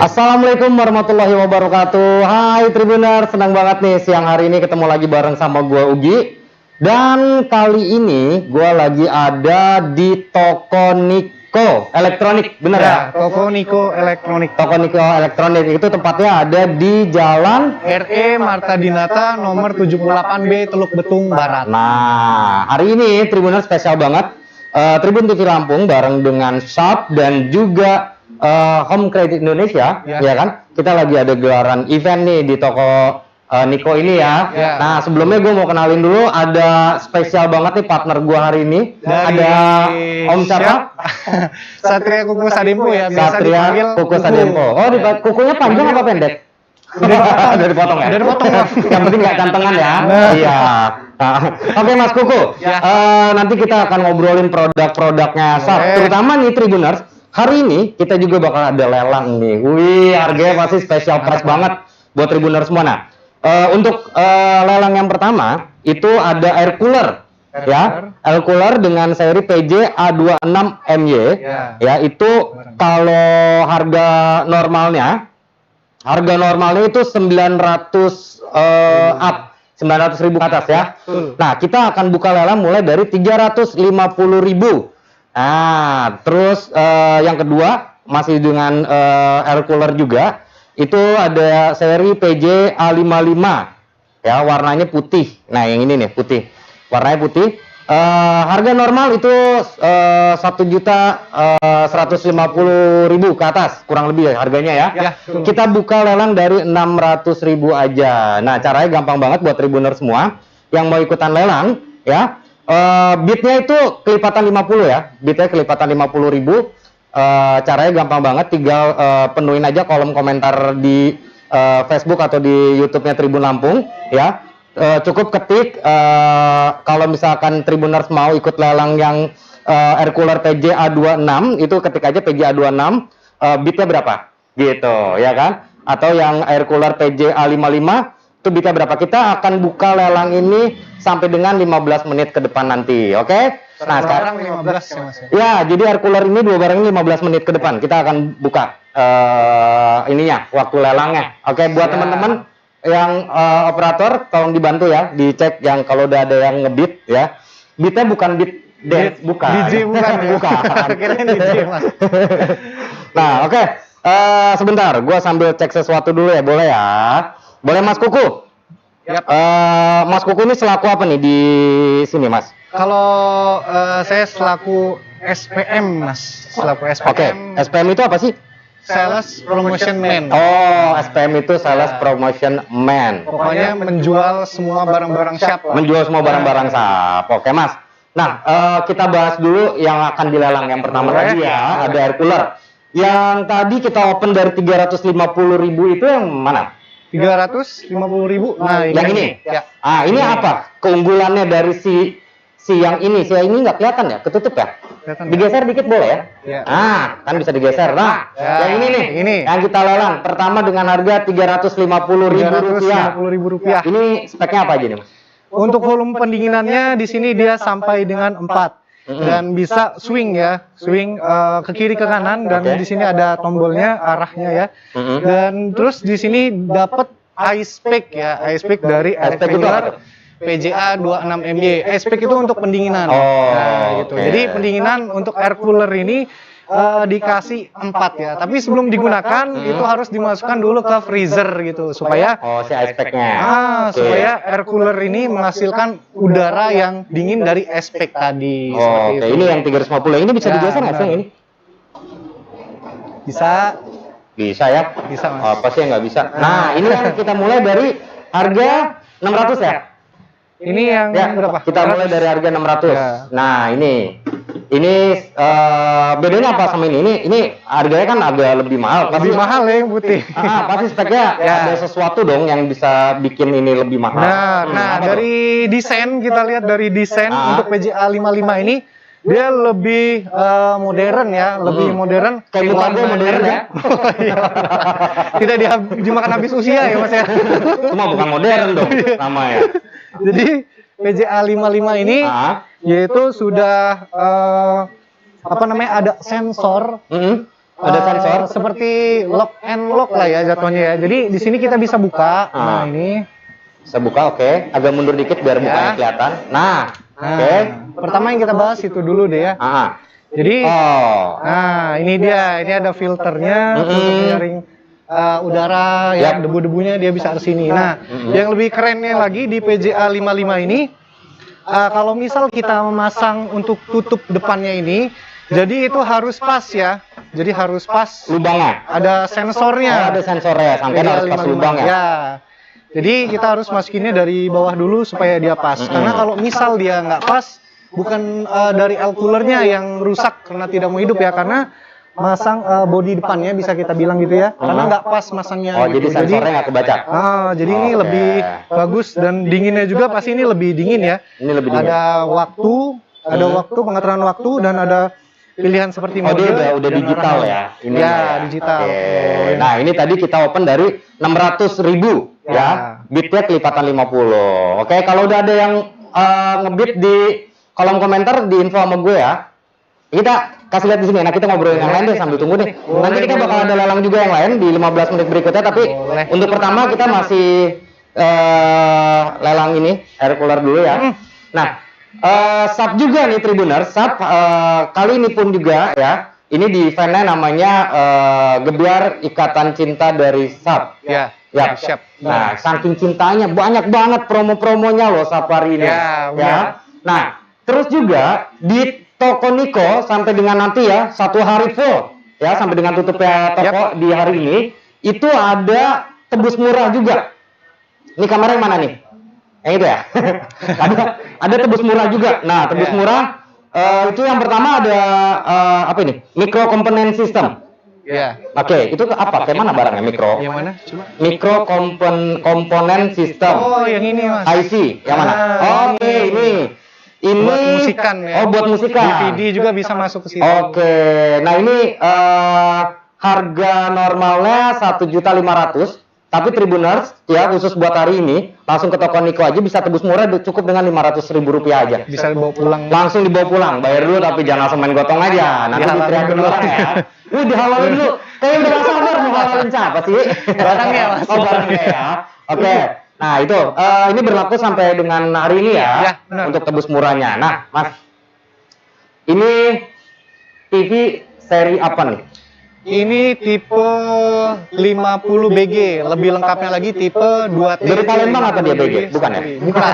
Assalamualaikum warahmatullahi wabarakatuh. Hai Tribuner, senang banget nih siang hari ini ketemu lagi bareng sama gua Ugi. Dan kali ini gua lagi ada di toko Niko Elektronik, bener ya? Toko Niko Elektronik. Toko Niko Elektronik itu tempatnya ada di Jalan RE Marta Dinata nomor 78B Teluk Betung Barat. Nah, hari ini Tribuner spesial banget. Tribun TV Lampung bareng dengan Shop dan juga Home Credit Indonesia, ya kan? Kita lagi ada gelaran event nih di toko Niko ini ya. Nah, sebelumnya gue mau kenalin dulu, ada spesial banget nih partner gue hari ini. Ada Om siapa? Satria Kuku Sadempo ya, biasa Satria dipanggil Kuku Sadempo. Oh, kukunya panjang apa pendek? Udah dipotong ya? Udah dipotong. Yang penting nggak cantengan ya. Iya. Nah, oke Mas Kuku, nanti kita akan ngobrolin produk-produknya Shop, terutama nih Tribuners. Hari ini kita juga bakal ada lelang nih. Wih, harganya pasti special price banget buat Tribuners semua. Nah, untuk lelang yang pertama itu ada air cooler. Air cooler dengan seri PJ A26MY. Ya, itu kalau harga normalnya itu 900 up. 900.000 ke atas ya. Nah, kita akan buka lelang mulai dari 350.000. Nah, terus yang kedua masih dengan air cooler juga. Itu ada seri PJ A55. Ya, warnanya putih. Nah, yang ini nih putih. Warnanya putih. Harga normal itu 1.150.000 ke atas, kurang lebih ya harganya ya. Kita buka lelang dari 600.000 aja. Nah, caranya gampang banget buat Tribuner semua yang mau ikutan lelang ya. Bitnya itu kelipatan 50 ya. Bitnya kelipatan 50.000. Caranya gampang banget, tinggal penuhin aja kolom komentar di Facebook atau di YouTube-nya Tribun Lampung ya. Cukup ketik kalau misalkan Tribuners mau ikut lelang yang air cooler PJ A26, itu ketik aja PJ A26, bitnya berapa gitu ya kan, atau yang air cooler PJ A55 itu bitnya berapa. Kita akan buka lelang ini sampai dengan 15 menit ke depan nanti, oke? Nah, sekarang 15 ya Mas. Ya, jadi air cooler ini dua barang ini 15 menit ke depan kita akan buka ininya, waktu lelangnya. Oke, buat teman-teman yang operator tolong dibantu ya, dicek yang kalau udah ada yang ngebit ya. Bitnya bukan bit dance, bukan. DJ bukan. Bukan. Kirain DJ Mas. Nah, oke. Sebentar, gua sambil cek sesuatu dulu ya, boleh ya? Boleh Mas Kuku? Mas Kuku ini selaku apa nih di sini, Mas? Kalau saya selaku SPM Mas, selaku SPM. Oke, SPM itu apa sih? Sales Promotion Man. Oh, SPM itu Sales Promotion Man. Pokoknya menjual semua barang-barang Shop. Menjual semua barang-barang Shop. Oke, Mas. Nah, kita bahas dulu yang akan dilelang. Yang pertama tadi ya, ada air cooler. Yang tadi kita open dari 350.000 itu yang mana? 350.000. Nah, yang ini. Ya. Ini apa? Keunggulannya dari si yang ini. Si yang ini nggak kelihatan ya? Ketutup ya? Digeser dikit boleh ya? Kan bisa digeser. Nah, yang ini nih, yang kita lelang pertama dengan harga Rp350.000. Ini speknya apa aja nih, Mas? Untuk volume pendinginannya di sini dia sampai dengan 4 dan bisa swing ya, swing ke kiri ke kanan, dan di sini ada tombolnya arahnya ya. Dan terus di sini dapat ice pack ya, ice pack dari air cooler PJA 26MY. Ice pack itu untuk pendinginan. Gitu. Jadi pendinginan untuk air cooler ini dikasih 4 ya. Tapi sebelum digunakan itu harus dimasukkan dulu ke freezer gitu supaya si ice pack-nya. Supaya air cooler ini menghasilkan udara yang dingin dari ice pack tadi. Oke, ini yang 350. Ini bisa digeser nggak sih yang ini? Bisa. Bisa ya? Bisa, Mas. Apa sih yang nggak bisa? Nah, ini yang kita mulai dari harga 600 ya? Ini yang berapa? Kita mulai dari harga 600. Nah, ini bedanya apa sama ini? Ini harganya kan agak lebih mahal. Lebih mahal ya yang putih. Pasti speknya ada sesuatu dong yang bisa bikin ini lebih mahal. Nah, dari desain kita lihat dari desain untuk PJA 55 ini dia lebih modern ya, lebih modern. Kayak muka gue modern ya. Tidak dimakan habis usia ya Mas ya. Cuma bukan modern dong namanya. Jadi PJA 55 ini yaitu sudah ada sensor Ada sensor seperti lock and lock lah ya jatuhnya ya. Jadi di sini kita bisa buka. Nah, ini bisa buka, oke. Agak mundur dikit biar bukanya kelihatan. Nah, oke. Pertama yang kita bahas itu dulu deh ya. Jadi, nah ini dia, ini ada filternya untuk menyaring udara ya, debu-debunya dia bisa ke sini. Nah, yang lebih kerennya lagi di PJA 55 ini, kalau misal kita memasang untuk tutup depannya ini, jadi itu harus pas ya. Jadi harus pas lubangnya. Ada sensornya. Ada sensornya, sampai harus pas lubang ya. Jadi kita harus masukinnya dari bawah dulu supaya dia pas. Karena kalau misal dia nggak pas, bukan dari air coolernya yang rusak karena tidak mau hidup ya, karena masang bodi depannya bisa kita bilang gitu ya, karena nggak pas masangnya. Oh, gitu. Jadi sensornya nggak kebaca. Jadi ini lebih bagus dan dinginnya juga pasti ini lebih dingin ya. Ini lebih dingin. Ada waktu, pengaturan waktu dan ada pilihan seperti mode. Udah digital ya. Ini digital. Nah, ini tadi kita open dari 600.000 ya. Bitnya kelipatan 50. Oke, kalau udah ada yang ngebit di kolom komentar di info sama gue ya. Kita kasih lihat di sini. Nah, kita ngobrolin yang lain deh sambil tunggu deh. Nanti kita bakal ada lelang juga yang lain di 15 menit berikutnya, tapi untuk pertama kita masih lelang ini air cooler dulu ya. Nah, sub juga nih Tribuners, sub kali ini pun juga ya. Ini di eventnya namanya Gebiar Ikatan Cinta dari Sub. Ya, siap. Nah, saking cintanya banyak banget promo-promonya loh Safari ini. Ya. Nah, terus juga di toko Niko sampai dengan nanti ya 1 hari full ya, sampai dengan tutupnya toko di hari ini itu ada tebus murah juga. Ini kamera yang mana nih? Yang itu ya. ada tebus murah juga. Nah, tebus murah itu yang pertama ada apa ini? Micro component system. Oke, itu apa? Kayak mana barangnya mikro? Yang mana? Coba. Micro component system. Oh, yang ini Mas. IC, yang mana? Oke, ini. Ini buat musikan ya. Oh, buat musikan. DVD juga bisa masuk ke situ. Oke. Nah, ini harga normalnya 1.500.000. Tapi Tribuners ya khusus buat hari ini langsung ke toko Niko aja bisa tebus murah cukup dengan 500.000 rupiah aja. Bisa dibawa pulang. Langsung dibawa pulang. Bayar dulu tapi jangan langsung main gotong aja. Nanti diteriak dulu ya. Dihalalin dulu. Kayak udah gak sabar mau halalin siapa sih? Barangnya Mas. Oh, barangnya ya. Oke. Nah itu ini berlaku sampai dengan hari ini ya, untuk tebus murahnya. Nah Mas, ini TV seri apa nih? Ini tipe 50 BG, lebih lengkapnya lagi tipe 2T. Dari Palembang atau dia BG? Bukan ya? Bukan.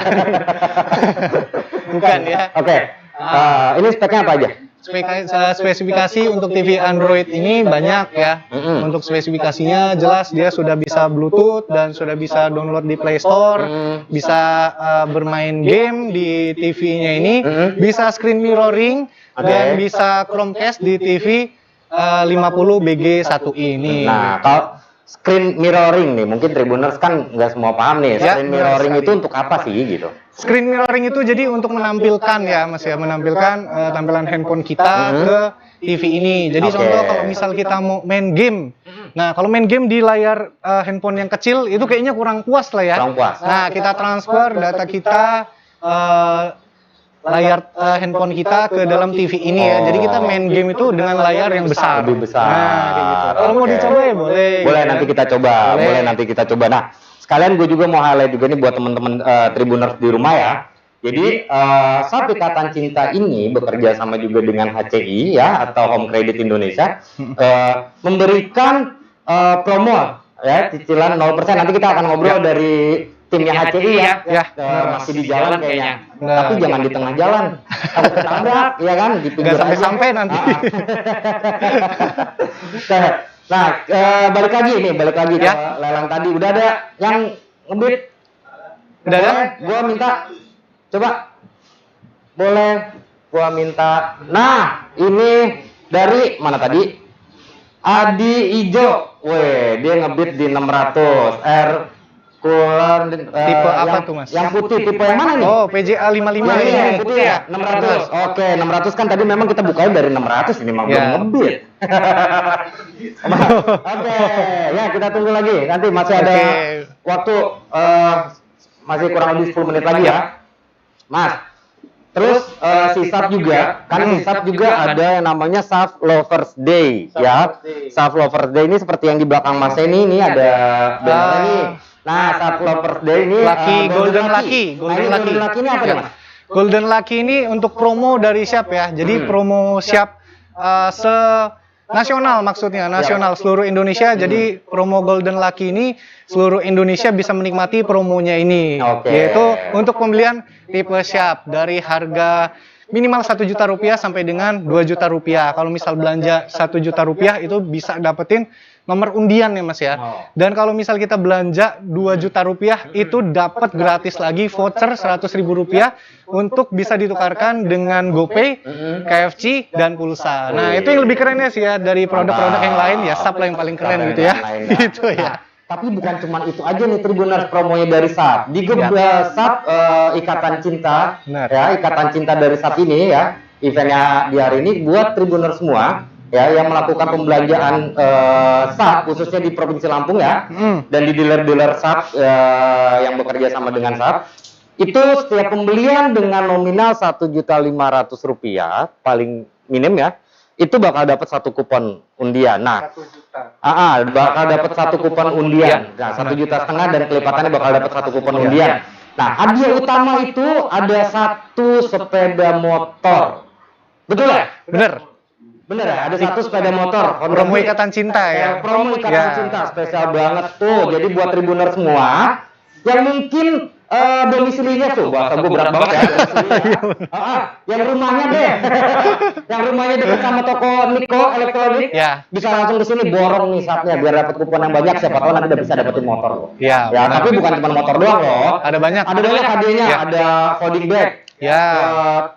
Bukan ya. Oke. Ini speknya apa aja? Spesifikasi untuk TV Android ini banyak ya. Untuk spesifikasinya jelas dia sudah bisa Bluetooth dan sudah bisa download di Play Store, bisa bermain game di TV-nya ini, bisa screen mirroring dan bisa Chromecast di TV 50 BG1 ini. Nah, kalau screen mirroring nih, mungkin Tribuners kan nggak semua paham nih. Screen mirroring itu untuk apa sih gitu? Screen mirroring itu jadi untuk menampilkan ya Mas ya, menampilkan tampilan handphone kita ke TV ini. Jadi contoh kalau misal kita mau main game. Nah, kalau main game di layar handphone yang kecil itu kayaknya kurang puas lah ya. Kurang puas. Nah, kita transfer data kita layar handphone kita ke dalam TV ini ya. Jadi kita main game itu dengan layar yang besar. Lebih besar. Nah, kayak gitu. Kalau mau dicoba ya boleh. Boleh nanti kita coba. Boleh nanti kita coba. Nah, sekalian gue juga mau highlight juga nih buat teman-teman Tribuners di rumah ya. Jadi Sub Ikatan Cinta ini bekerja sama juga dengan HCI ya atau Home Credit Indonesia memberikan promo ya cicilan 0%. Nanti kita akan ngobrol dari timnya HCI ya. Masih di jalan kayaknya. Tapi jangan di tengah jalan. Takut ketabrak ya kan di pinggir aja. Sampai nanti. Nah, balik lagi ke lelang tadi. Udah ada yang ngebit? Udah ada? Gua minta coba. Boleh gua minta. Nah, ini dari mana tadi? Adi Ijo. Weh, dia ngebit di 600 R cooler tipe apa tuh Mas? Yang putih tipe yang mana nih? Oh, PJA 55 ini. Yang putih ya, 600. Oke, 600 kan tadi memang kita bukanya dari 600 ini memang belum ngebit. Oke, ya kita tunggu lagi. Nanti masih ada waktu masih kurang lebih 10 menit lagi ya. Mas, Terus sisap juga, kan sisap juga ada yang namanya Sav Lovers Day, ya. Sav Lovers Day ini seperti yang di belakang Mas ini ada bannernya nih. Nah, Sav Lovers Day ini Golden Lucky. Golden Lucky ini apa ya, Mas? Golden Lucky ini untuk promo dari Siap ya. Jadi promo Siap nasional maksudnya, nasional seluruh Indonesia. Jadi promo Golden Lucky ini seluruh Indonesia bisa menikmati promonya ini, yaitu untuk pembelian tipe Siap dari harga minimal 1 juta rupiah sampai dengan 2 juta rupiah. Kalau misal belanja 1 juta rupiah itu bisa dapetin nomor undian ya Mas ya. Dan kalau misal kita belanja 2 juta rupiah itu dapat gratis lagi voucher 100.000 rupiah untuk bisa ditukarkan dengan GoPay, KFC, dan pulsa. Nah itu yang lebih kerennya sih ya dari produk-produk yang lain ya, SAP lah yang paling keren gitu ya. Gitu ya. Tapi bukan cuma itu aja nih Tribuners promonya dari SAP. Di SAP Ikatan Cinta, ya Ikatan Cinta dari SAP ini ya, eventnya di hari ini buat Tribuners semua ya yang melakukan pembelanjaan SAP khususnya di Provinsi Lampung ya, dan di dealer-dealer SAP yang bekerja sama dengan SAP. Itu setiap pembelian dengan nominal Rp1.500.000 paling minim ya, itu bakal dapat 1 kupon undian. Nah, bakal dapat 1 kupon undian. Nah, 1,5 juta dan kelipatannya bakal dapat 1 kupon undian. Nah, hadiah utama itu ada 1 sepeda motor. Betul ya? Bener ya? Ada 1 sepeda motor. Promo Ikatan Cinta ya. Promo Ikatan Cinta spesial banget tuh. Jadi buat Tribuners semua yang mungkin domisilinya tuh, bahasa gue berat banget ya. Yang rumahnya deh, yang rumahnya dekat sama toko Niko elektronik, bisa langsung ke sini borong nih SAP-nya biar dapat kupon yang banyak. Siapa tahu nanti udah bisa dapetin motor loh. Ya, tapi bukan cuma motor doang loh. Ada banyak hadiahnya, ada folding bag. Ya,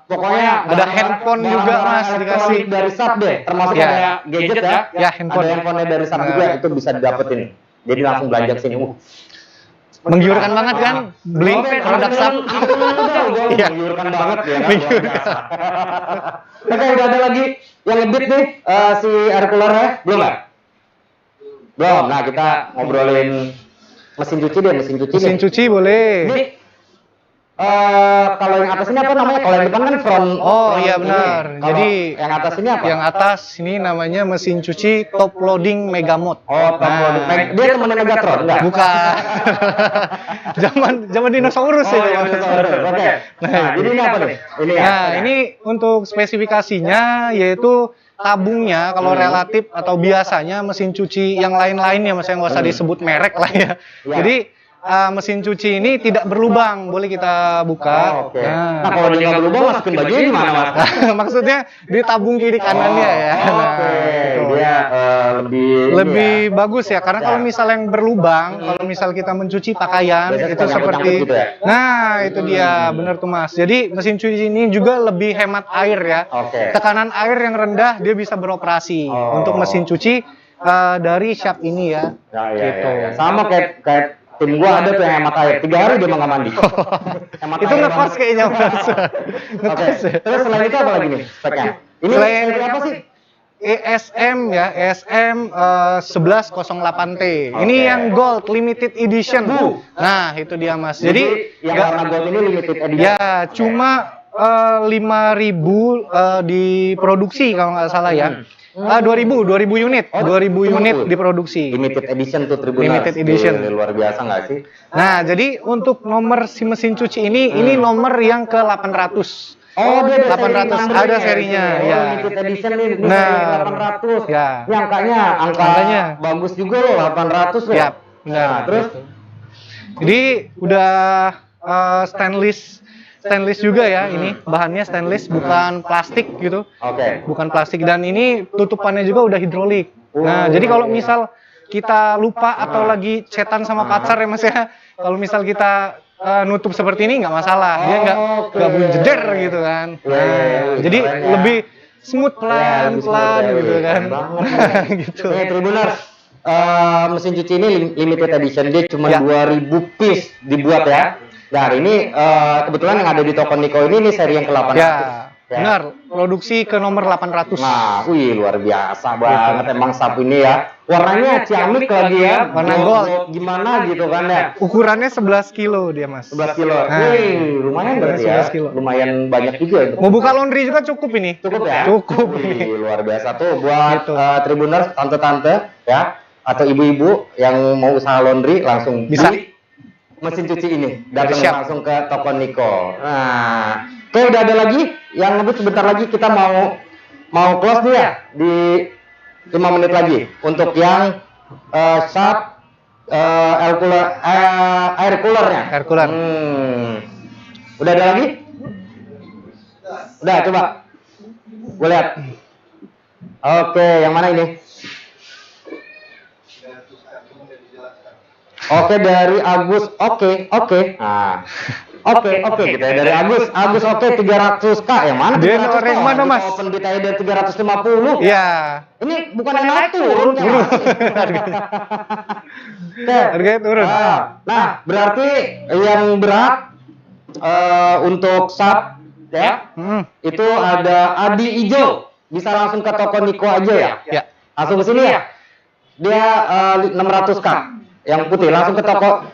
pokoknya ada handphone juga Mas dikasih dari SAP deh, termasuk ada gadget ya. Ya, handphone. Ada handphone dari SAP juga itu bisa didapetin. Jadi langsung belanja ke sini. Menggiurkan banget kan beli produk SAP. Menggiurkan banget ya. Oke, udah ada lagi yang ngebit nih si air cooler-nya? Belum ya? Belum. Nah, kita ngobrolin mesin cuci deh, mesin cuci boleh. Ini kalau yang atas ini apa namanya? Kalau yang depan kan front. Iya benar. Jadi yang atas ini apa? Yang atas ini namanya mesin cuci top loading Mega Mode. Top loading. Dia temennya Megatron enggak? Bukan. zaman dinosaurus ya. Oke. Nah, jadi ini apa nih? Ini untuk spesifikasinya yaitu tabungnya kalau relatif atau biasanya mesin cuci yang lain-lainnya, Mas, yang nggak usah disebut merek lah ya. Jadi mesin cuci ini tidak berlubang, boleh kita buka. Nah, kalau dia nggak berlubang, masukin bajunya di mana, Mas? Maksudnya di tabung kiri kanannya ya. Dia lebih bagus ya, karena kalau misal yang berlubang, kalau misal kita mencuci pakaian itu seperti, nah itu dia, benar tuh Mas. Jadi mesin cuci ini juga lebih hemat air ya. Tekanan air yang rendah dia bisa beroperasi untuk mesin cuci dari Siap ini ya. Gitu. Sama kayak tim gua ada tuh yang hemat air 3 hari dia nggak mandi. Itu ngekos kayaknya Mas. Terus selain itu apa lagi nih speknya? Ini apa sih? ESM ya, ESM 1108T. Ini yang Gold Limited Edition. Nah itu dia Mas. Jadi yang warna gold ini limited edition. Ya cuma 5.000 diproduksi kalau nggak salah ya. 2000 unit, 2000 unit diproduksi. Limited edition tuh Tribuners. Limited edition. Luar biasa nggak sih? Nah, jadi untuk nomor si mesin cuci ini nomor yang ke 800. Dia 800 ada serinya ya. Limited edition nih, nah, 800. Ya. Ini angkanya bagus juga loh 800 loh. Ya, benar. Nah, terus jadi udah stainless juga ya, ini bahannya stainless bukan plastik gitu. Bukan plastik, dan ini tutupannya juga udah hidrolik. Nah, jadi kalau misal kita lupa atau lagi chatan sama pacar ya Mas ya, kalau misal kita nutup seperti ini nggak masalah, dia nggak bunyi jeder gitu kan. Jadi lebih smooth pelan gitu kan. Gitu. Tribuners, mesin cuci ini limited edition, dia cuma 2000 piece dibuat ya. Nah ini kebetulan yang ada di toko Niko ini seri yang ke-800. Ya. Benar, produksi ke nomor 800. Nah, wih luar biasa banget emang sapu ini ya. Warnanya ciamik lagi ya. Warna gold. Gimana gitu kan ya. Ukurannya 11 kilo dia, Mas. 11 kilo. Nah. Wih, lumayan berarti ya. 11 kilo. Lumayan banyak juga. Mau buka laundry juga cukup ini. Cukup ya? Cukup Wih, ini. luar biasa tuh buat Gitu. Tribuners, tante-tante ya atau ibu-ibu yang mau usaha laundry langsung Bisa. beli mesin cuci ini. Datang Siap. langsung ke toko Niko. Nah, oke udah ada lagi yang lebih sebentar lagi kita mau close nih ya di 5 menit lagi untuk yang SAP air coolernya. Air cooler. Udah ada lagi? Udah, coba. Gue lihat. Oke, yang mana ini? Oke, dari Agus. Oke. Nah. Oke, gitu ya. Dari Agus oke 300K. Yang mana? Dia 300K? nawarin yang mana, Mas? Open bid aja dari 350. Iya. Ini bukan yang naik turun. Turun. Oke. Harganya turun. Nah, berarti yang berat untuk SAP ya, itu ada Adi Ijo. Bisa langsung ke toko Niko aja ya? Ya. Langsung ke sini ya? Dia 600K. Yang putih langsung ke toko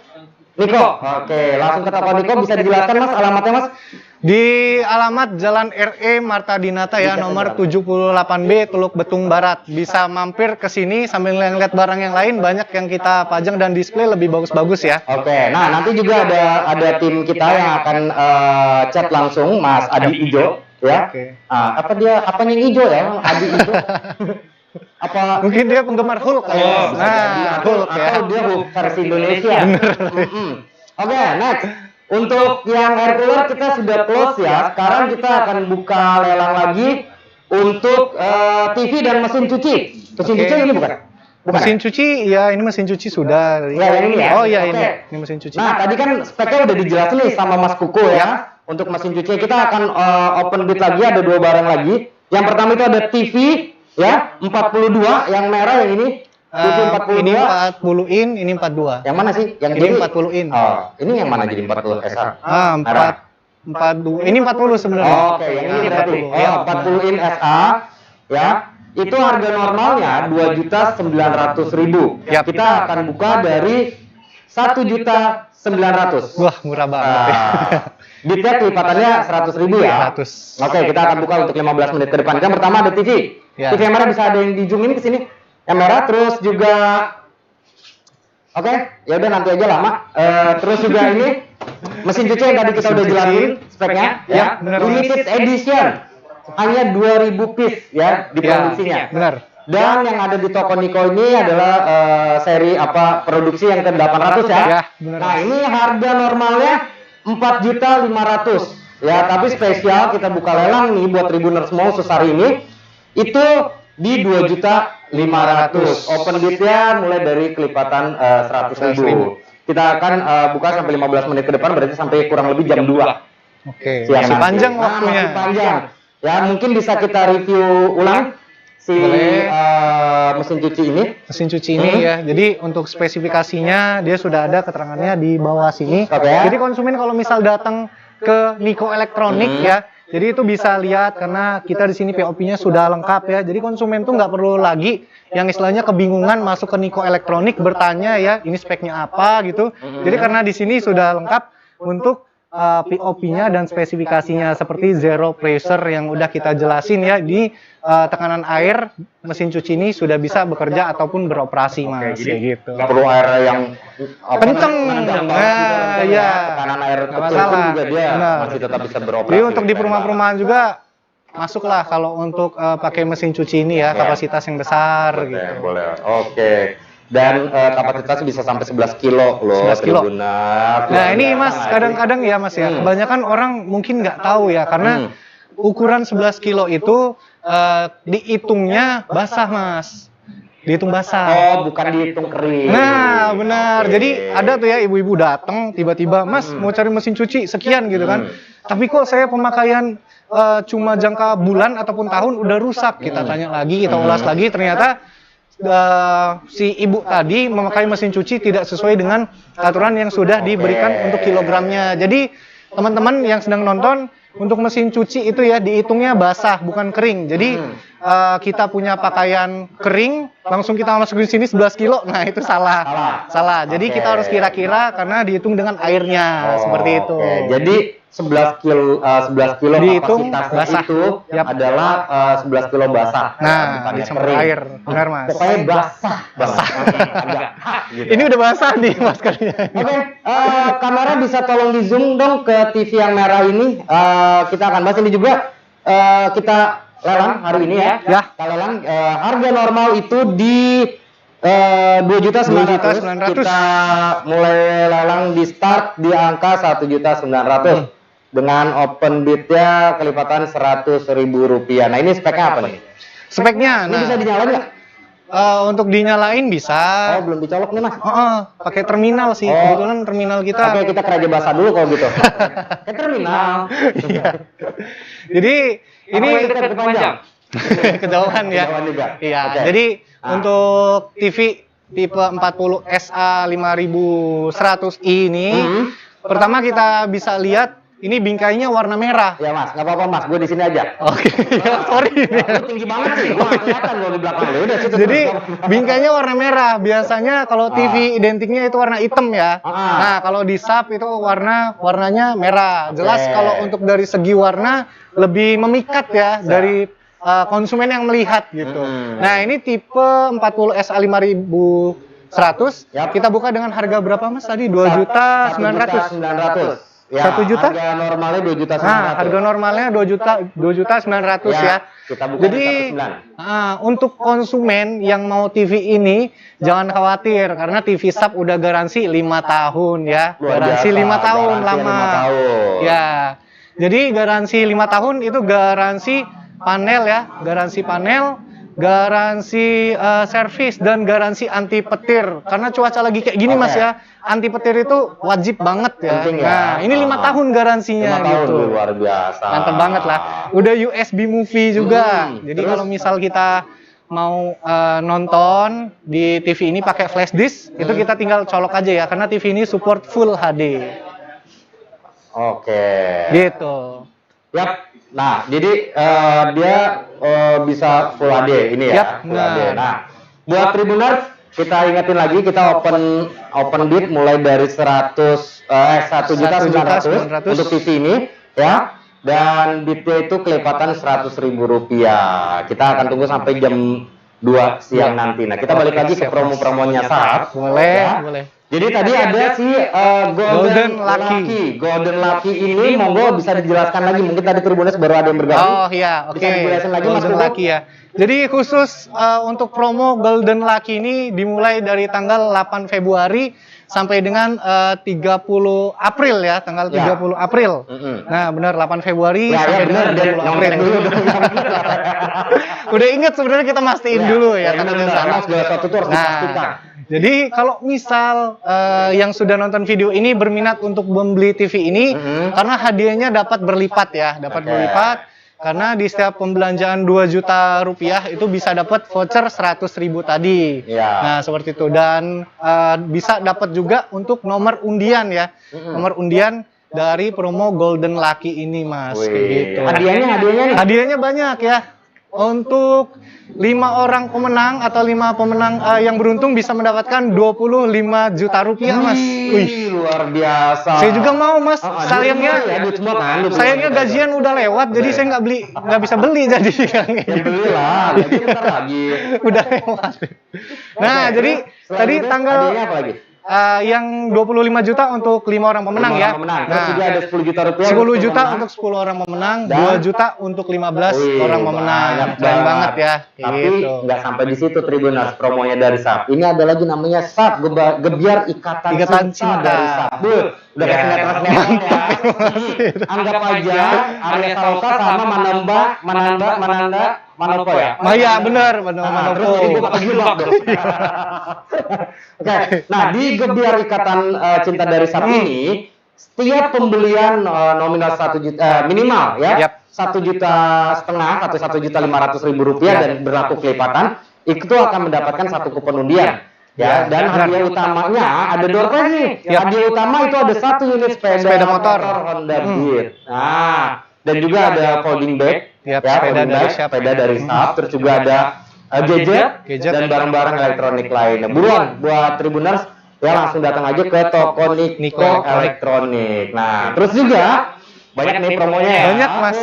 Niko. Oke, langsung ke toko Niko. Bisa dijelaskan Mas alamatnya Mas? Di alamat Jalan RE Marta Dinata ya, nomor 78B Teluk Betung Barat. Bisa mampir ke sini sambil ngeliat barang yang lain, banyak yang kita pajang dan display lebih bagus-bagus ya. Oke, nah nanti juga ada tim kita yang akan chat langsung Mas Adi Ijo ya. Oke. Apanya yang hijau ya? Adi Ijo. Apa Mungkin dia penggemar Hulk kali ya. bisa jadi. Hulk ya. Atau dia Hulk versi Indonesia. Oke, next. Untuk yang air cooler kita sudah close ya. Sekarang kita akan buka lelang lagi untuk TV dan mesin cuci. Mesin Oke. cuci ini bukan? Mesin cuci ya, ini mesin cuci sudah. Ya, yang ini ya. Oh iya, Oke. ini mesin cuci. Nah, tadi kan speknya udah dijelasin nih sama Mas Kuku ya. Untuk mesin cuci kita akan open bid lagi, ada 2 barang lagi. Yang pertama itu ada TV ya, 42 yang merah yang ini. TV 42. Ini 40 in, ini 42. Yang mana sih? Yang Ini 40 in. Oh, ini yang mana jadi 40 SA? Merah. 42. Ini 40 sebenarnya. Oke, yang ini berarti. Ya, 40 in SA ya. Itu harga normalnya 2.900.000. Yap. Kita akan buka dari 1.900.000. Wah, murah banget. Bidnya kelipatannya 100.000 ya. 100. Oke, kita akan buka untuk 15 menit ke depan. Yang pertama ada TV. Ya. TV yang merah bisa ada yang di zoomin ke sini. Yang merah terus juga. Oke, ya udah nanti aja lama. Terus juga ini mesin cuci yang tadi kita udah jelasin speknya ya. benar. Limited edition. Hanya 2.000 piece ya di produksinya. Benar. Dan yang ada di toko Niko ini adalah seri produksi yang ke-800 ya. Ya, benar. Nah, ini harga normalnya 4.500.000. Ya, tapi spesial kita buka lelang nih buat Tribuners mau sehari ini itu di 2.500.000. Open bidnya mulai dari kelipatan 100.000. Kita akan buka sampai 15 menit ke depan, berarti sampai kurang lebih jam 2. Oke. Siang Masih nanti. panjang Nah, waktunya. masih panjang. Ya, mungkin bisa kita review ulang si Boleh. mesin cuci ini. Mesin cuci ini ya. Jadi untuk spesifikasinya dia sudah ada keterangannya di bawah sini. Oke. Jadi konsumen kalau misal datang ke Niko Elektronik ya, jadi itu bisa lihat karena kita di sini POP-nya sudah lengkap ya. Jadi konsumen tuh nggak perlu lagi yang istilahnya kebingungan masuk ke Niko Elektronik bertanya ya ini speknya apa gitu. Jadi karena di sini sudah lengkap untuk POP-nya dan spesifikasinya seperti zero pressure yang udah kita jelasin ya di tekanan air mesin cuci ini sudah bisa bekerja ataupun beroperasi mas kayak gitu. Nggak perlu air yang Kenceng. nendang Nah, banget gitu iya. tekanan air Nggak kecil pun masalah. juga dia Benar. masih tetap bisa beroperasi. Jadi untuk di perumahan-perumahan juga masuklah kalau untuk pakai mesin cuci ini ya kapasitas yang besar Oke, gitu. boleh. Oke. Dan kapasitasnya bisa sampai 11 kilo loh. 11 kilo. Tribuners. Nah ini Luar mas biasa. kadang-kadang ya mas ya kebanyakan orang mungkin nggak tahu ya karena ukuran 11 kilo itu dihitungnya basah mas, dihitung basah. Oh, bukan dihitung kering. Nah benar, Oke. jadi ada tuh ya ibu-ibu datang tiba-tiba mas mau cari mesin cuci sekian gitu kan, tapi kok saya pemakaian cuma jangka bulan ataupun tahun udah rusak. Kita tanya lagi, kita ulas lagi, ternyata si ibu tadi memakai mesin cuci tidak sesuai dengan aturan yang sudah diberikan untuk kilogramnya. Jadi teman-teman yang sedang nonton, untuk mesin cuci itu ya dihitungnya basah bukan kering. Jadi kita punya pakaian kering, langsung kita masukin sini 11 kilo. Nah, itu salah. Jadi kita harus kira-kira karena dihitung dengan airnya seperti itu. Jadi 11 kilo dihitung kapasitasnya basah. itu adalah 11 kilo basah. Nah, dicampur air. Benar, Mas. Pokoknya basah. Gitu. Ini udah basah nih maskernya. Oke, kamera bisa tolong di zoom dong ke TV yang merah ini. Kita akan bahas ini juga. Kita lelang hari ini ya. Kita lelang harga normal itu di 2.900.000. Kita mulai lelang di start di angka 1.900.000 dengan open bidnya kelipatan Rp100.000. Nah, ini speknya apa nih? Speknya, Ini bisa dinyalain nggak? untuk dinyalain bisa. Oh, belum dicolok nih, Mas. Pakai terminal sih. Kebetulan terminal kita. Oke, kita keraja bahasa dulu kalau gitu. Ke terminal. Iya. Jadi ini kita panjang. kejauhan ya. Kejauhan juga. Iya. Oke. Jadi untuk TV tipe 40 SA 5100i ini, pertama kita bisa lihat ini bingkainya warna merah. Ya, Mas, nggak apa-apa, Mas. Gue di sini aja. Oke, ya, sorry. Lu tinggi banget sih. Gue nggak kelihatan kalau di belakang lu. Udah, situ. Jadi bingkainya warna merah. Biasanya kalau TV identiknya itu warna hitam ya. Nah, kalau di sub itu warnanya merah. Jelas kalau untuk dari segi warna lebih memikat ya dari konsumen yang melihat gitu. Nah, ini tipe 40 SA 5100. Kita buka dengan harga berapa, Mas? Tadi 2.900.000. Ya, 1 juta? Harga normalnya 2.900.000. Nah, harga normalnya 2.900.000 ya. Kita buka Jadi untuk konsumen yang mau TV ini jangan khawatir karena TV sub udah garansi 5 tahun ya. Garansi 5 tahun lama. Ya. Jadi garansi 5 tahun itu garansi panel ya, garansi panel, garansi servis dan garansi anti petir. Karena cuaca lagi kayak gini Mas ya, anti petir itu wajib banget ya. Penting, nah, ini 5 tahun garansinya 5 tahun, gitu. luar biasa. Mantap banget lah. Udah USB movie juga. Jadi kalau misal kita mau nonton di TV ini pakai flash disk, itu kita tinggal colok aja ya karena TV ini support full HD. Oke. Gitu. Yap. Nah, jadi dia bisa Full HD ini ya. Full HD. Nah, buat Tribuners kita ingetin lagi kita open bid mulai dari 1.900.000 untuk TV ini ya. Dan bidnya itu kelipatan Rp100.000. Kita akan tunggu sampai jam 2 siang nanti. Nah, kita balik lagi ke promo-promonya saat. Boleh. Jadi tadi ada si Golden Lucky ini monggo bisa dijelaskan lagi, mungkin tadi Tribuners baru ada yang bergabung. Oh iya, oke. Bisa dijelasin lagi Mas Golden Lucky ya. Jadi khusus untuk promo Golden Lucky ini dimulai dari tanggal 8 Februari sampai dengan 30 April ya, tanggal 30 April. Nah, benar 8 Februari sampai dengan 30 April. Udah inget sebenarnya kita mastiin dulu ya tanggalnya sana. Nah, jadi kalau misal yang sudah nonton video ini berminat untuk membeli TV ini, karena hadiahnya dapat berlipat ya, berlipat. Karena di setiap pembelanjaan 2 juta rupiah itu bisa dapat voucher 100.000 tadi. Nah seperti itu, dan bisa dapat juga untuk nomor undian ya, nomor undian dari promo Golden Lucky ini Mas. Gitu. Hadiahnya banyak ya. Untuk 5 orang pemenang atau 5 pemenang yang beruntung bisa mendapatkan 25 juta rupiah Mas. Wih, luar biasa. Saya juga mau Mas. Sayangnya gajian udah lewat, jadi saya nggak bisa beli jadi. Ya belilah, gaji bentar lagi. Udah lewat. Nah, jadi tadi tanggal apa lagi? Yang 25 juta untuk 5 orang pemenang ya. Terus juga ada 10 juta rupiah. 10 juta untuk 10 orang pemenang, 2 juta untuk 15 orang pemenang. Keren banget ya. Tapi nggak sampai di situ Tribuners, promonya dari SAP. Ini ada lagi namanya SAP, Gebiar Ikatan Cinta dari SAP. Udah kayak sinetron ya. Anggap aja Arya Saloka sama Mananda Manopo ya? Oh iya benar, Manopo. Terus ibu pakai jilbab dong. Oke, nah di Gebiar Ikatan Cinta dari SAP ini, setiap pembelian nominal 1 juta minimal ya, 1,5 juta atau 1.500.000 rupiah dan berlaku kelipatan, itu akan mendapatkan 1 kupon undian. Ya, dan hadiah utamanya ada door prize nih. Hadiah utama itu ada 1 unit sepeda motor. Honda Beat. Nah, dan juga ada folding bag, sepeda dari Sharp, terus juga ada gadget dan barang-barang elektronik lainnya. Buruan buat Tribuners ya, langsung datang aja ke toko Niko Elektronik. Nah, terus juga banyak nih promonya ya. Banyak, Mas.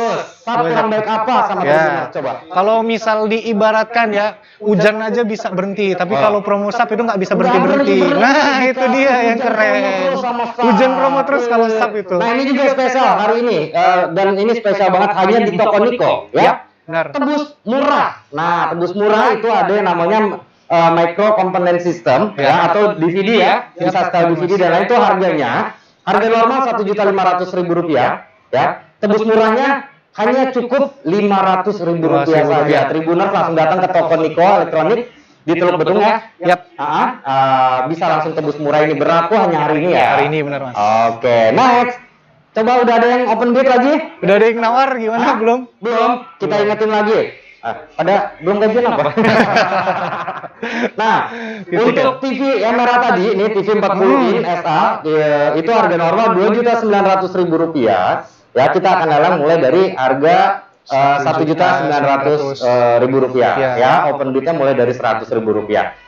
Sharp yang baik apa sama Tribuners coba? Kalau misal diibaratkan ya, hujan aja bisa berhenti, tapi kalau promo Sharp itu nggak bisa berhenti. Nah, itu dia yang keren. Hujan promo terus kalau Sharp itu. Nah, ini juga spesial hari ini, dan ini spesial banget hanya di toko Niko ya. Benar. Tebus murah. Nah, tebus murah itu ada yang namanya micro component system ya, atau DVD ya, bisa setel DVD dan lain. Itu harga normal Rp1.500.000 ya. Tebus murahnya hanya cukup Rp500.000 saja. Tribuners langsung datang ke toko Niko Elektronik di Teluk Betung ya. Bisa langsung tebus murah ini, berlaku hanya hari ini ya. Hari ini benar, Mas. Oke, next. Coba udah ada yang open bid lagi? Udah ada yang nawar gimana? Belum? Belum. Kita ingetin lagi. Pada belum gajian apa? Nah, untuk TV yang merah tadi, ini TV 40 in SA, itu harga normal Rp2.900.000. Ya, kita akan lelang mulai dari harga Rp1.900.000 ya. Open bidnya mulai dari Rp100.000.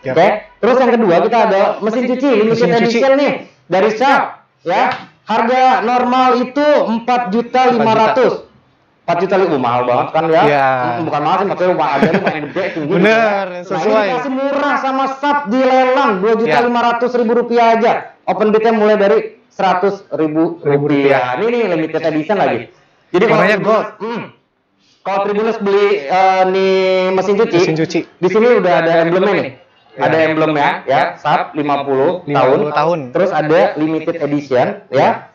Oke. Terus yang kedua kita ada mesin cuci limited edition nih dari Sharp ya. Harga normal itu Rp4.500.000. 4 juta lebih mahal banget kan ya? Bukan mahal sih, maksudnya rumah ada lumayan gede tinggi. Bener, sesuai. Nah, ini kasih murah sama Sharp di lelang Rp2.500.000 aja. Open bidnya mulai dari Rp100.000. Ini nih limited edition lagi. Jadi warnanya gold. Kalau Tribuners beli nih mesin cuci, di sini udah ada emblemnya nih. Ada emblemnya ya, Sharp 50 tahun. Terus ada limited edition ya.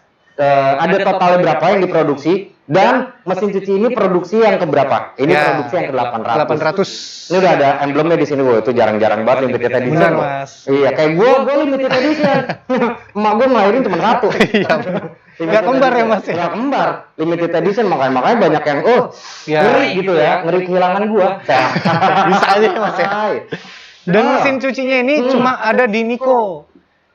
Ada totalnya berapa yang diproduksi, dan mesin cuci ini produksi yang keberapa? Ini produksi yang ke-800. Ini udah ada emblemnya di sini, itu jarang-jarang banget limited edition. Benar, Mas. Iya, kayak gue limited edition. Emak gue ngelahirin cuma 1. Iya. Nggak kembar ya, Mas? Nggak kembar, limited edition, makanya banyak yang ngeri gitu ya, ngeri kehilangan gue. Bisa aja ya, Mas ya. Dan mesin cucinya ini cuma ada di Niko.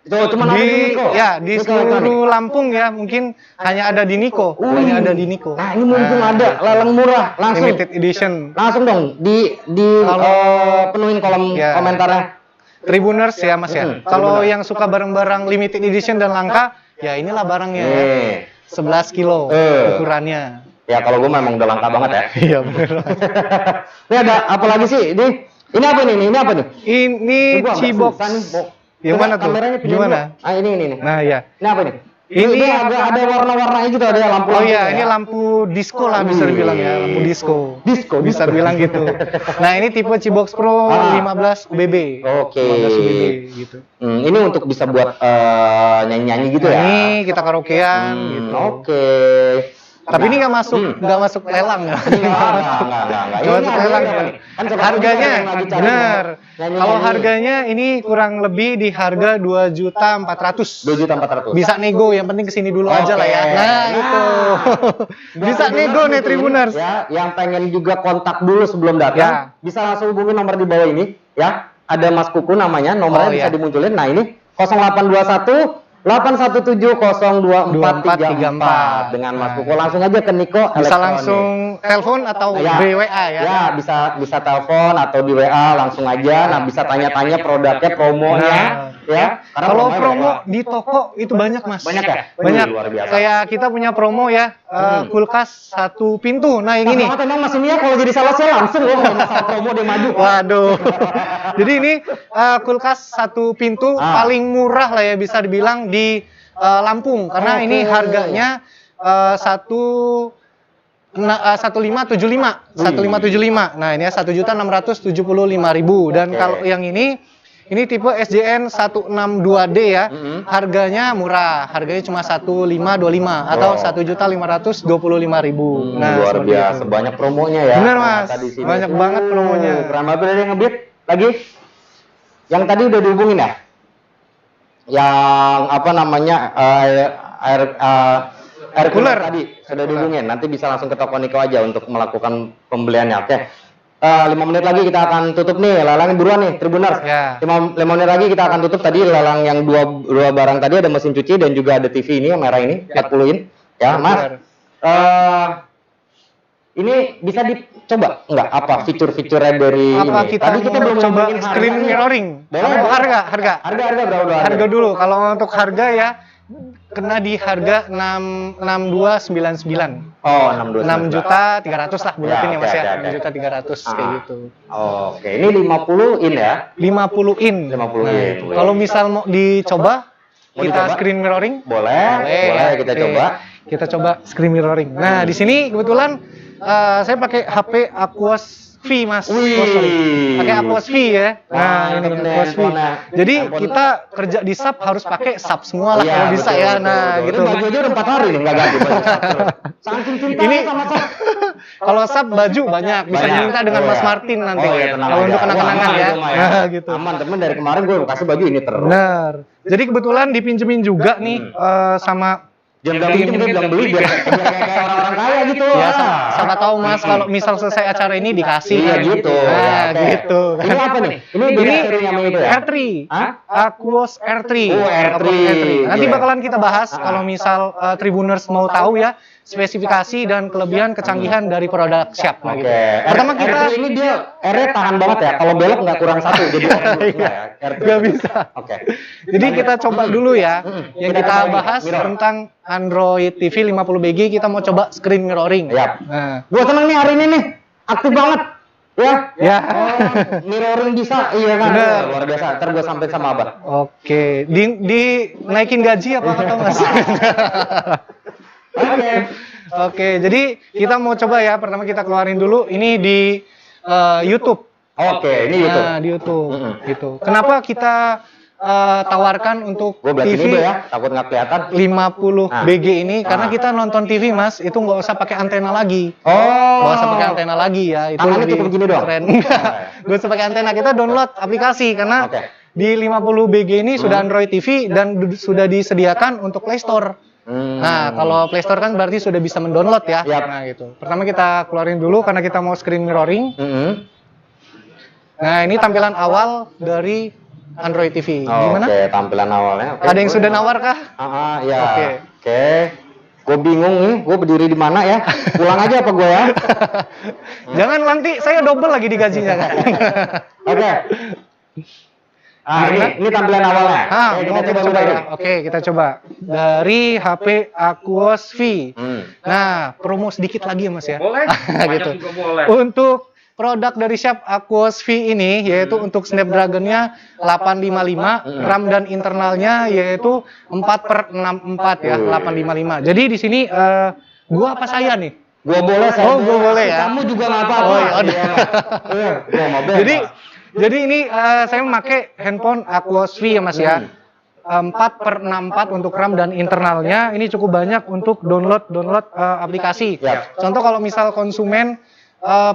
Cuma di Niko. Ya, di seluruh Lampung ya, mungkin hanya ada di Niko. Hanya ada di Niko. Nah, ini mumpung ada lelang murah, langsung limited edition. Langsung dong penuhin kolom komentarnya. Tribuners ya, Mas ya. Kalau yang suka barang-barang limited edition dan langka, ya inilah barangnya. 11 kilo ukurannya. Ya, kalau gue memang udah langka banget ya. Iya, benar. Ini ada apa lagi sih? Ini apa nih? Ini apa nih? Ini Cibox. Yang mana tuh? Kameranya gimana? Ini. Nah, ya. Ini apa nih? Ini ada warna-warnanya gitu, ada lampu. Oh iya, ini lampu disco lah bisa dibilang ya, lampu disco. Bisa bilang gitu. Nah, ini tipe Cibox Pro 15 UBB. Oke. 15 UBB gitu. Ini untuk bisa buat nyanyi-nyanyi gitu ya. Ini kita karaokean gitu. Oke. Tapi ini nggak masuk lelang ya. Nggak masuk lelang ya. Harganya benar. Kalau harganya ini kurang lebih di harga 2.400.000. 2.400.000. Bisa nego, yang penting kesini dulu aja lah ya. Nah, itu. Bisa nego nih Tribuners. Ya, yang pengen juga kontak dulu sebelum datang, bisa langsung hubungi nomor di bawah ini ya. Ada Mas Kuku namanya, nomornya bisa dimunculin. Nah, ini 0821 817024434 dengan Mas Kuku. Langsung aja ke Niko Elektronik. Bisa langsung telepon atau di WA ya? Ya, bisa telepon atau di WA langsung aja. Nah, bisa tanya-tanya produknya, promonya ya. Kalau promo di toko itu banyak, Mas. Banyak ya? Banyak. Luar biasa. Kayak kita punya promo ya, kulkas 1 pintu. Nah, yang ini. Emang Mas ini ya kalau jadi salesnya langsung loh masalah promo dia maju. Waduh. Jadi ini kulkas 1 pintu paling murah lah ya bisa dibilang di Lampung, karena ini harganya 1575. Nah, ini ya 1.675.000. Dan kalau yang ini tipe SJN 162D ya. Harganya murah. Harganya cuma 1.525 atau 1.525.000. Nah, luar biasa itu. Banyak promonya ya. Benar, Mas. Banyak banget promonya. Keren banget. Ada yang ngebit lagi? Yang tadi udah dihubungin ya? Yang apa namanya air cooler tadi sudah dihubungin. Nanti bisa langsung ke toko Niko aja untuk melakukan pembeliannya. Oke. 5 menit lagi kita akan tutup nih, lelang buruan nih, Tribuners. Ya. 5 menit lagi kita akan tutup tadi lelang yang dua barang tadi, ada mesin cuci dan juga ada TV ini yang merah ini, 40 in. Ya, Mas. Ini bisa dicoba nggak apa fitur-fiturnya dari Apa ini? kita Tadi kita belum coba ngomongin screen harganya. mirroring? Boleh. Harga. Harga berapa? Harga dulu. Kalau untuk harga ya kena di harga 6299. Oh, 6.300.000 lah bulatin ya Mas ya. oke. 6.300.000 kayak gitu. Oke, ini 50 in ya. 50 in. 50 Nah, in. kalau misal mau dicoba Mau kita dicoba? screen mirroring. Boleh kita Oke. coba. Kita coba screen mirroring. Nah, di sini kebetulan saya pakai HP Aquos V Mas. Wih. Oh, sorry. Pakai Aquos V ya. Nah, ini Mantep nih Aquos V. handphonenya. Jadi Handphone. kita kerja di sub harus pakai sub semua lah Iya, kalau bisa betul, ya. betul, Nah, betul. gitu. Ini baju aja udah 4 hari nih nggak ganti baju. Saking cinta Ini sama sub. kalau sub baju banyak, bisa Banyak. diminta dengan Oh, Mas iya. Martin nanti. Oh, iya, tenang Kalau aja. untuk kenang-kenangan Wah, ya. aman itu mah Nah, gitu. Aman, temen dari kemarin gue kasih baju ini terus. Benar. Jadi kebetulan dipinjemin juga nih sama Jangan bilang pinjem, bilang beli biar kayak orang-orang kaya gitu. ya Ah. siapa tahu Mas kalau misal selesai acara ini dikasih Iya kan. gitu. Nah, Ya, oke. gitu. Ini apa nih? Ini beda seri yang itu ya? R3. Hah? Aquos R3. Oh, R3. Nanti Iya. bakalan kita bahas kalau misal Tribuners mau tahu ya spesifikasi dan kelebihan kecanggihan dari produk Sharp. Nah, gitu. Oke. Pertama kita R3 ini dia R-nya tahan banget ya. Kalau belok nggak kurang satu jadi ya. R3. nggak bisa. Oke. Jadi kita coba dulu ya. Yang Kita kita coba ini, bahas mirror. tentang Android TV 50BG, kita mau coba screen mirroring. Yap. Nah, Gua seneng nih hari ini nih. Aktif banget. Ya. ya. Oh, mirroring bisa. Iya kan. Bener. Luar biasa. Ntar gua sampai sama Abah. Oke, di naikin gaji apa atau Mas? Oke. Oke, jadi kita mau coba ya. Pertama kita keluarin dulu ini di YouTube. Oke, ini YouTube. Nah, di YouTube. Mm-mm. Gitu. Kenapa kita tawarkan untuk Gua belakang TV itu ya, takut nggak kelihatan. 50 Nah. BG ini? Karena Nah. kita nonton TV Mas, itu nggak usah pakai antena lagi. Oh. Nggak usah pakai antena lagi ya. Itu Tangannya lebih cukup gini doang? keren. Nggak usah pakai antena. Kita download aplikasi karena Oke. di 50 BG ini sudah Android TV dan sudah disediakan untuk Play Store. Nah, kalau Play Store kan berarti sudah bisa mendownload ya. Yap. Nah, gitu. Pertama kita keluarin dulu karena kita mau screen mirroring. Nah, ini tampilan awal dari Android TV. Gimana? Oke, tampilan awalnya. Oke, Ada yang boleh. sudah nawar kah? Ya. Oke. Oke. Gue bingung nih, gue berdiri di mana ya? Pulang aja apa gue ya? Jangan nanti saya double lagi di gajinya kan. Oke. Ini tampilan awalnya. Oke, Mau kita coba ya. Oke, kita coba. Dari HP Aquos V. Nah, promo sedikit lagi ya Mas ya. Boleh. Gitu. Juga boleh. Untuk produk dari Sharp Aquos V ini yaitu untuk Snapdragon-nya 855, RAM dan internalnya yaitu 4/64 ya, 855. Jadi di sini gua apa saya nih? Gue boleh, saya. Oh, gua boleh ya. Kamu juga nggak apa-apa. Oh, ya udah. Iya, gua mau bebas. Jadi ini saya memakai handphone Aquos V ya Mas ya. 4/64 untuk RAM dan internalnya. Ini cukup banyak untuk download aplikasi. Yap. Contoh kalau misal konsumen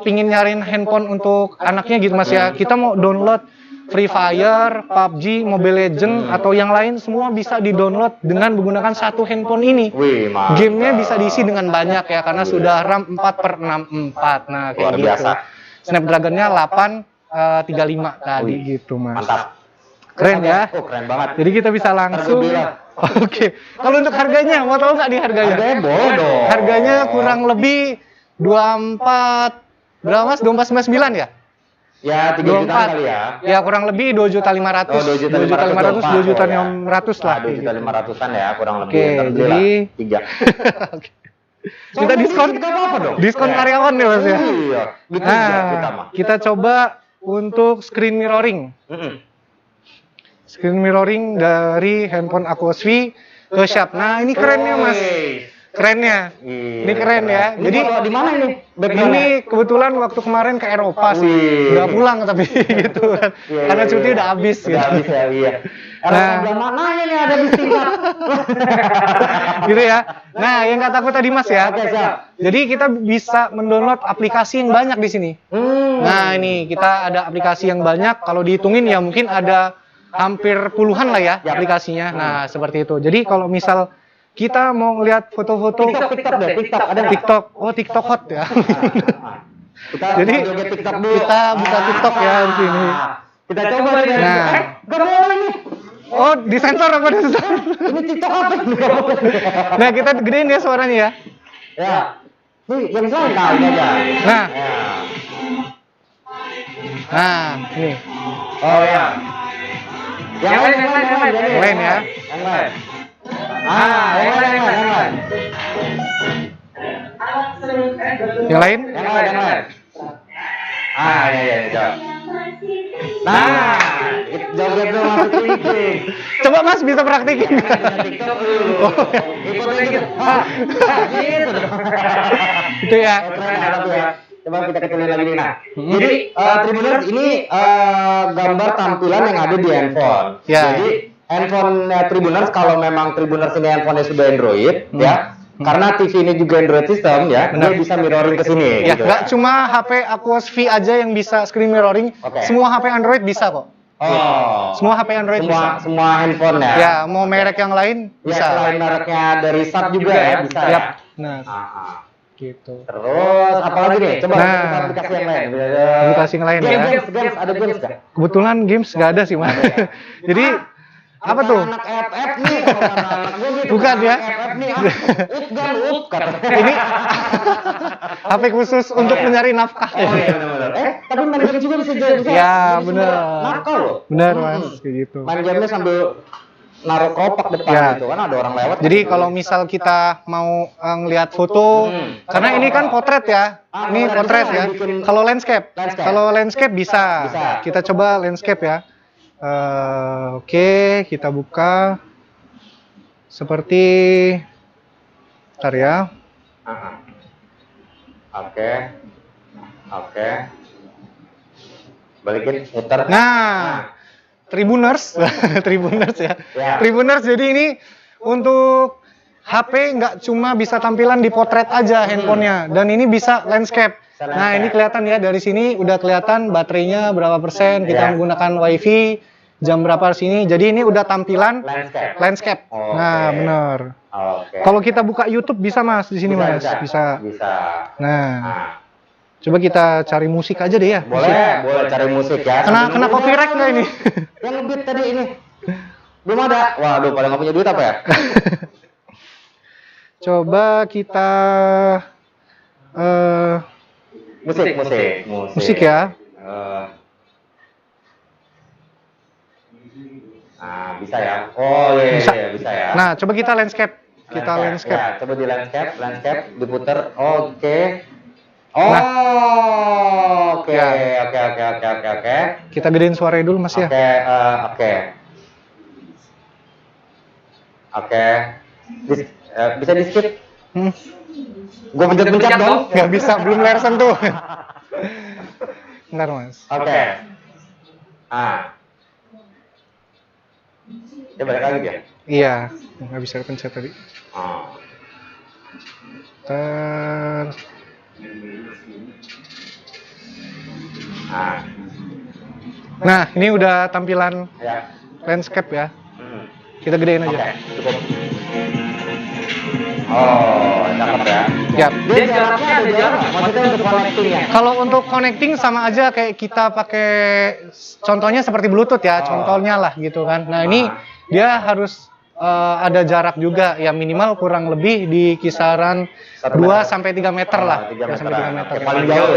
pingin nyariin handphone untuk anaknya gitu Mas ya. Kita mau download Free Fire, PUBG, Mobile Legend atau yang lain semua bisa di-download dengan menggunakan satu handphone ini. Wih, mantap. Gamenya bisa diisi dengan banyak ya karena sudah RAM 4/64. Nah, kayak Luar gitu. biasa. Snapdragon-nya 835 tadi Wih, gitu Mas. Mantap. Keren ya. Oh, keren banget. Jadi kita bisa langsung. Ntar gua bilang. Oke. Kalau untuk harganya, mau tahu nggak di harganya? Harganya boleh dong. Harganya kurang lebih 24 berapa Mas? 2499 ya? Ya, 3 juta kali ya. Ya kurang lebih 2.500.000. Oh, 2.500.000, 2.600 lah. 2.500-an ya, kurang lebih. Oke, Ntar beli jadi lah, 3. Oke. Kita diskon Kita apa dong? diskon karyawan nih Mas ya. Iya. Gitu Nah, kita mah. kita coba untuk screen mirroring. Screen mirroring dari handphone Aquos V ke Sharp. Nah, ini kerennya Mas. Kerennya. Ini keren ya. Jadi Jadi di mana ini? ini kebetulan waktu kemarin ke Eropa sih. Wih. Udah pulang tapi gitu kan. Iya, Karena iya, cuti iya. udah habis Udah gitu. habis ya, iya. Nah. Sebelah mananya nih ada bis tingkat. Gitu ya. Nah, yang kata aku tadi Mas ya. Oke, siap. Jadi kita bisa mendownload aplikasi yang banyak di sini. Nah, ini kita ada aplikasi yang banyak. Kalau dihitungin ya mungkin ada hampir puluhan lah ya aplikasinya. Nah, seperti itu. Jadi kalau misal kita mau ngeliat foto-foto TikTok deh, TikTok ada nggak? TikTok. Oh, TikTok hot ya. Jadi mau joget TikTok dulu. kita buka TikTok ya di sini. Kita coba nih. Nah. Gak boleh nih. Oh, disensor apa disensor? Ini TikTok apa? Gak boleh. Nah, kita gedein ya suaranya ya. Ya. Nih, yang selain kali aja. Nah. Ya. Nah, ini. Oh ya. Yang lain ya. Yang lain ya. Yang lain. Yang lain. Yang lain? Yang lain. Ya, coba. Nah, joget dong masuk klinik. Coba Mas bisa praktikin. TikTok dulu. Ikutin gitu. Gitu dong. Itu ya. Coba kita kecilin lagi nih. Nah, jadi Tribuners ini gambar tampilan yang ada di handphone. Ya. Jadi handphone Tribuners kalau memang Tribuners ini handphonenya sudah Android, ya. Karena TV ini juga Android system ya, dia bisa mirroring ke sini. Ya, gitu. nggak cuma HP Aquos V aja yang bisa screen mirroring, semua HP Android bisa kok. Oh. Semua HP Android bisa. Semua handphone ya. Ya, mau merek yang lain Ya, bisa. selain mereknya dari SAP juga ya, bisa ya. Yap. Nah, Ah. gitu. Terus apa lagi nih? Coba Nah. kita aplikasi yang lain. Aplikasi yang lain ya. Games, ada games nggak? Kebetulan games nggak ada sih, Mas. Jadi apa tuh? Anak FF nih, kalau anak gue gitu. Bukan ya? FF nih, katanya. Ini HP khusus untuk mencari nafkah. Oh iya benar-benar. Tapi main game juga bisa jadi. Ya, benar. Nafkah loh. Benar, Mas, kayak gitu. Main gamenya sambil naruh kelopak depan Ya. gitu kan ada orang lewat. Jadi kalau misal kita mau ngelihat foto, karena ini kan potret ya, ini potret ya. Kalau landscape, bisa. Kita coba landscape ya. Oke, kita buka. Seperti, bentar ya. Oke. Balikin, muter. Nah, Tribuners, Tribuners ya. Ya. Tribuners, jadi ini untuk HP nggak cuma bisa tampilan di potret aja handphonenya, dan ini bisa landscape. Nah, ini kelihatan ya, dari sini udah kelihatan baterainya berapa persen, kita Ya. menggunakan WiFi, jam berapa sini. Jadi ini udah tampilan landscape. Oke. Nah, bener. Oke. Kalau kita buka YouTube bisa Mas di sini Mas, bisa. Nah, coba kita cari musik aja deh ya. Boleh cari musik ya. Kena copyright nggak ini? Yang beat tadi ini. Belum ada. Waduh, pada nggak punya duit apa ya? Coba kita musik ya. Bisa ya. Oh iya, bisa ya. Nah, coba kita landscape. Landscape. Ya, coba di landscape diputer. Oke. Nah. Oke. Kita gedein suaranya dulu Mas ya. Oke. Bisa di skip? Gue pencet-pencet dong. Nggak bisa, belum layar sentuh. Bentar Mas. Oke. Coba balik lagi ya. Iya, nggak bisa pencet tadi. Nah, ini udah tampilan landscape ya. Kita gedein aja. Cukup. Oh, cakep ya. Yap. Dia jaraknya ada jarak, maksudnya untuk connecting ya. Kalau untuk connecting sama aja kayak kita pakai, contohnya seperti Bluetooth ya, contohnya lah gitu kan. Nah, ini dia harus ada jarak juga, ya minimal kurang lebih di kisaran 2 sampai 3 meter lah. 3 sampai 3 meter. Paling jauh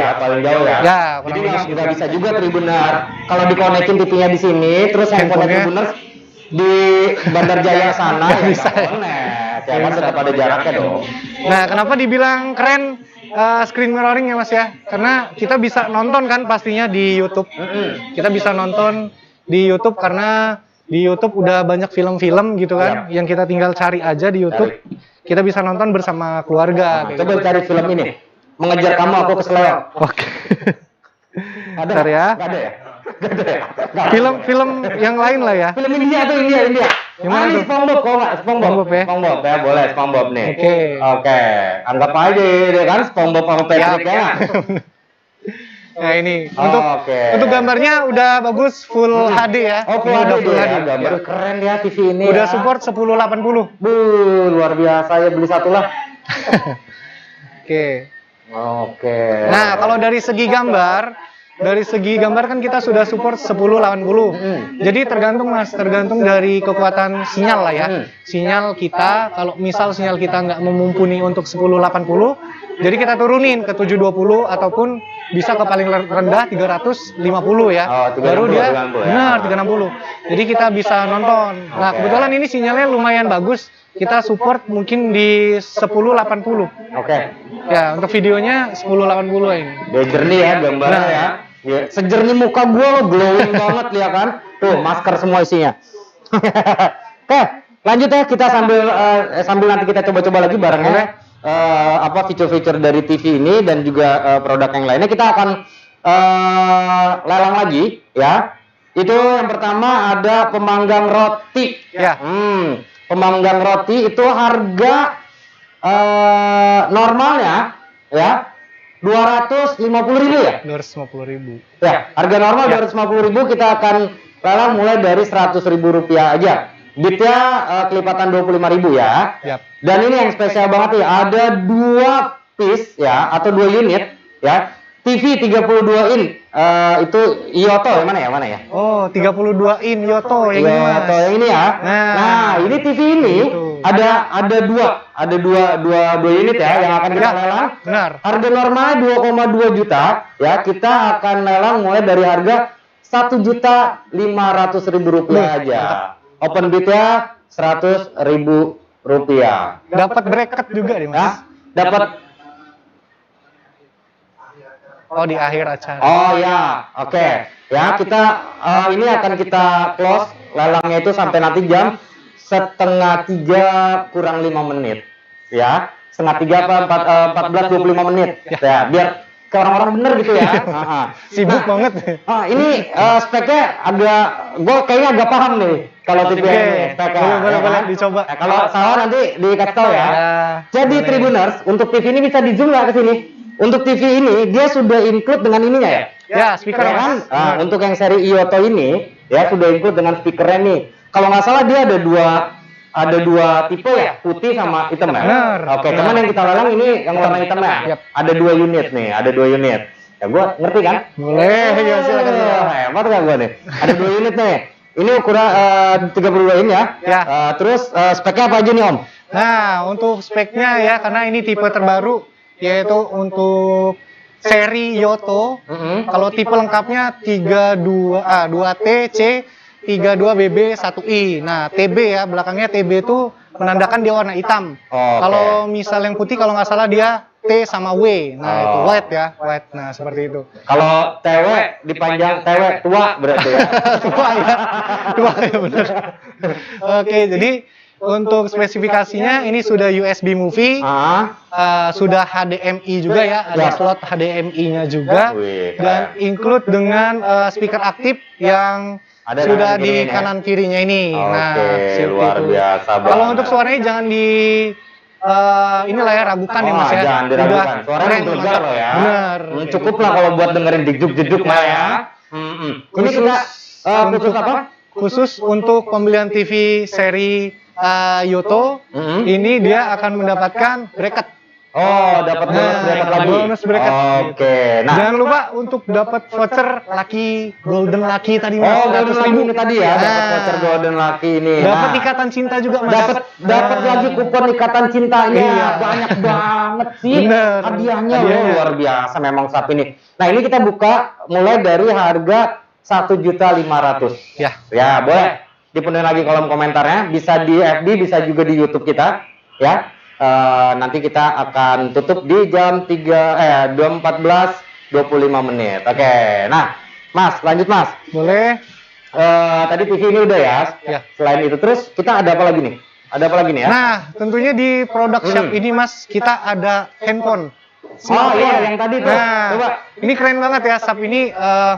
ya. Ya, Jadi kurang lebih nggak bisa juga Tribuner. Kalau dikonekin TV-nya di sini, terus handphone Tribuner di Bandar Jaya sana, ya bisa. Ya kan tetap ada jaraknya dong. Nah, kenapa dibilang keren screen mirroring ya Mas ya? Karena kita bisa nonton kan pastinya di YouTube. Kita bisa nonton di YouTube karena di YouTube udah banyak film-film gitu kan, yang kita tinggal cari aja di YouTube. Kita bisa nonton bersama keluarga. Coba cari film ini. Mengejar Kamu Aku Keseleo. Oke. Ada ya. Nggak ada ya? Film yang lain lah ya. Film India tuh, India. Yang mana tuh? SpongeBob, kok nggak? SpongeBob ya? SpongeBob ya, boleh SpongeBob nih. Oke. Anggap aja deh kan SpongeBob sama Patrick ya. Nah ini untuk gambarnya udah bagus full HD ya. Oh, full Ini udah HD full ya. HD. Gambar keren ya TV ini. Udah ya. support 1080. Luar biasa ya, beli satu lah. Oke. Oke. Nah, kalau dari segi gambar kan kita sudah support 1080. Jadi tergantung Mas, tergantung dari kekuatan sinyal lah ya. Sinyal kita, kalau misal sinyal kita nggak mumpuni untuk 1080, jadi kita turunin ke 720 ataupun bisa ke paling rendah 350 ya. Oh, 360, Baru dia 360 ya. benar 360. Jadi kita bisa nonton. Nah, kebetulan ini sinyalnya lumayan bagus. Kita support mungkin di 1080. Oke. Ya, untuk videonya 1080 ini. Dia jernih ya gambarnya Nah. ya. Ya, sejernih muka gua lo, glowing banget ya kan. Tuh, masker semua isinya. Oke, lanjut ya, kita sambil nanti kita coba-coba lagi barangnya apa fitur-fitur dari TV ini dan juga produk yang lainnya kita akan lelang lagi ya. Itu yang pertama ada pemanggang roti. Ya. Pemanggang roti itu harga normalnya ya 250.000 ya? 250.000. Ya, harga normal 250.000 kita akan lelang mulai dari 100.000 rupiah aja. Bitnya kelipatan 25.000 ya. Yap. Dan ini yang spesial banget ya, ada 2 piece ya atau 2 unit ya. TV 32 in itu Iyoto yang mana ya? Oh, 32 in Yoto yang ini Mas. Iyoto yang ini ya. Nah, ini TV ini Gitu. ada dua unit ya yang akan kita lelang. Benar. Harga normalnya 2,2 juta ya, kita akan lelang mulai dari harga 1.500.000 rupiah aja. Open bidnya 100.000 rupiah. Dapat bracket juga nih Mas. Ya, dapat. Oh, di akhir acara. Oh ya, oke. Ya, kita ini akan kita close lelangnya itu sampai nanti jam 2:30 kurang 5 menit. Ya, 2:30 apa 14:25 menit. Ya, biar ke orang-orang bener gitu ya. Sibuk banget. Ini speknya gue kayaknya agak paham nih kalau TV Oke, ini speknya. boleh dicoba. Nah, kalau salah nanti dikasih tahu ya. Jadi boleh. Tribuners, untuk TV ini bisa di zoom nggak ke sini? Untuk TV ini dia sudah include dengan ininya ya. Ya, speaker Ya kan? Mas. Nah, untuk yang seri Iyoto ini ya sudah include dengan speakernya nih. Kalau nggak salah dia ada dua tipe ya, putih sama hitam ya. Benar. Oke, cuman yang kita lelang ini yang warna hitam ya. Yap. Ada 2 unit nih, ada 2 unit. Ya gua ngerti kan? Boleh, ya silakan. Hebat gak gua nih? Ada 2 unit nih. Ini ukuran 32 in ya. Ya. Terus speknya apa aja nih Om? Nah, untuk speknya ya, karena ini tipe terbaru, yaitu untuk seri Yoto. Kalau tipe lengkapnya 2T C 32BB 1I. Nah, TB ya, belakangnya TB itu menandakan dia warna hitam. Oke. Kalau misal yang putih, kalau nggak salah dia T sama W. Nah, itu white ya, white. Nah, seperti itu. Kalau TW dipanjang TW tua berarti ya. Tua ya benar. Oke, jadi untuk spesifikasinya ini sudah USB movie, sudah HDMI juga ya, ada slot HDMI-nya juga, Wih, dan include dengan speaker aktif yang ada sudah kanan di kiri ini ya? kanan kirinya ini. Oke, seperti luar itu. biasa Kalau banget. untuk suaranya jangan inilah ya, ragukan ya Mas ya. Jangan diragukan. Suaranya keren, menggelegar mantap. loh ya. Benar. Cukup lah kalau buat dengerin dijuk-dijuk lah ya. Ini kita khusus apa? Khusus untuk pembelian TV seri Yoto, ini dia akan mendapatkan bracket. Oh, dapat bonus bracket lagi. Bonus bracket. Oke. Nah, Jangan lupa untuk dapat voucher Lucky Golden Lucky tadi Mas. Golden 100.000. Lucky ini tadi ya, dapat Nah. voucher Golden Lucky ini. Dapat Nah, ikatan cinta juga Mas. dapat lagi kupon ikatan cintanya. Iya. Banyak banget sih. Bener. Hadiahnya Hadiahnya. luar biasa memang saat ini. Nah, ini kita buka mulai dari harga 1.500.000. Ya. Ya, boleh dipenuhi lagi kolom komentarnya. Bisa di FB, bisa juga di YouTube kita. Ya. Nanti kita akan tutup di jam 14:25 menit. Oke. Nah, Mas, lanjut Mas. Boleh. Tadi TV ini udah ya. Ya. Selain itu terus kita ada apa lagi nih? Ada apa lagi nih ya? Nah, tentunya di produk shop ini Mas, kita ada handphone. Oh iya, yang tadi tuh. Nah, Coba. ini keren banget ya, Shop ini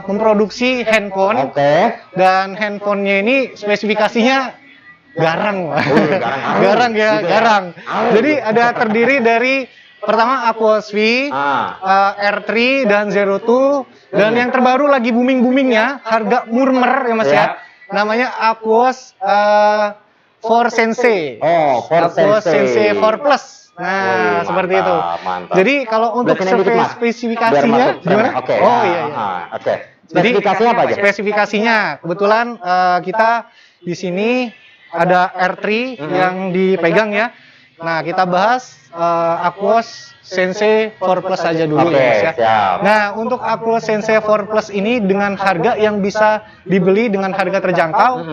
memproduksi handphone. Oke. Dan handphonenya ini spesifikasinya garang. Garang Ya, gitu ya. garang. Alus. Jadi ada terdiri dari pertama Aquos V, R3 dan Zero 2, dan yang terbaru lagi boomingnya, harga murmer ya Mas ya. Namanya Aquos for Sensei. Oh, for Aquos Sensei 4 Plus. Nah, Wih, seperti mantap, itu. mantap. Jadi kalau untuk Belakangan dikit, Mas. spesifikasinya Biar masuk frame. gimana? Oke. Oh iya. Oke. Jadi Spesifikasinya apa aja? spesifikasinya kebetulan kita di sini ada R3 yang dipegang ya. Nah, kita bahas Aquos Sensei 4 Plus saja dulu Oke, ya, Mas ya. siap. Nah, untuk Aquos Sensei 4 Plus ini dengan harga yang bisa dibeli dengan harga terjangkau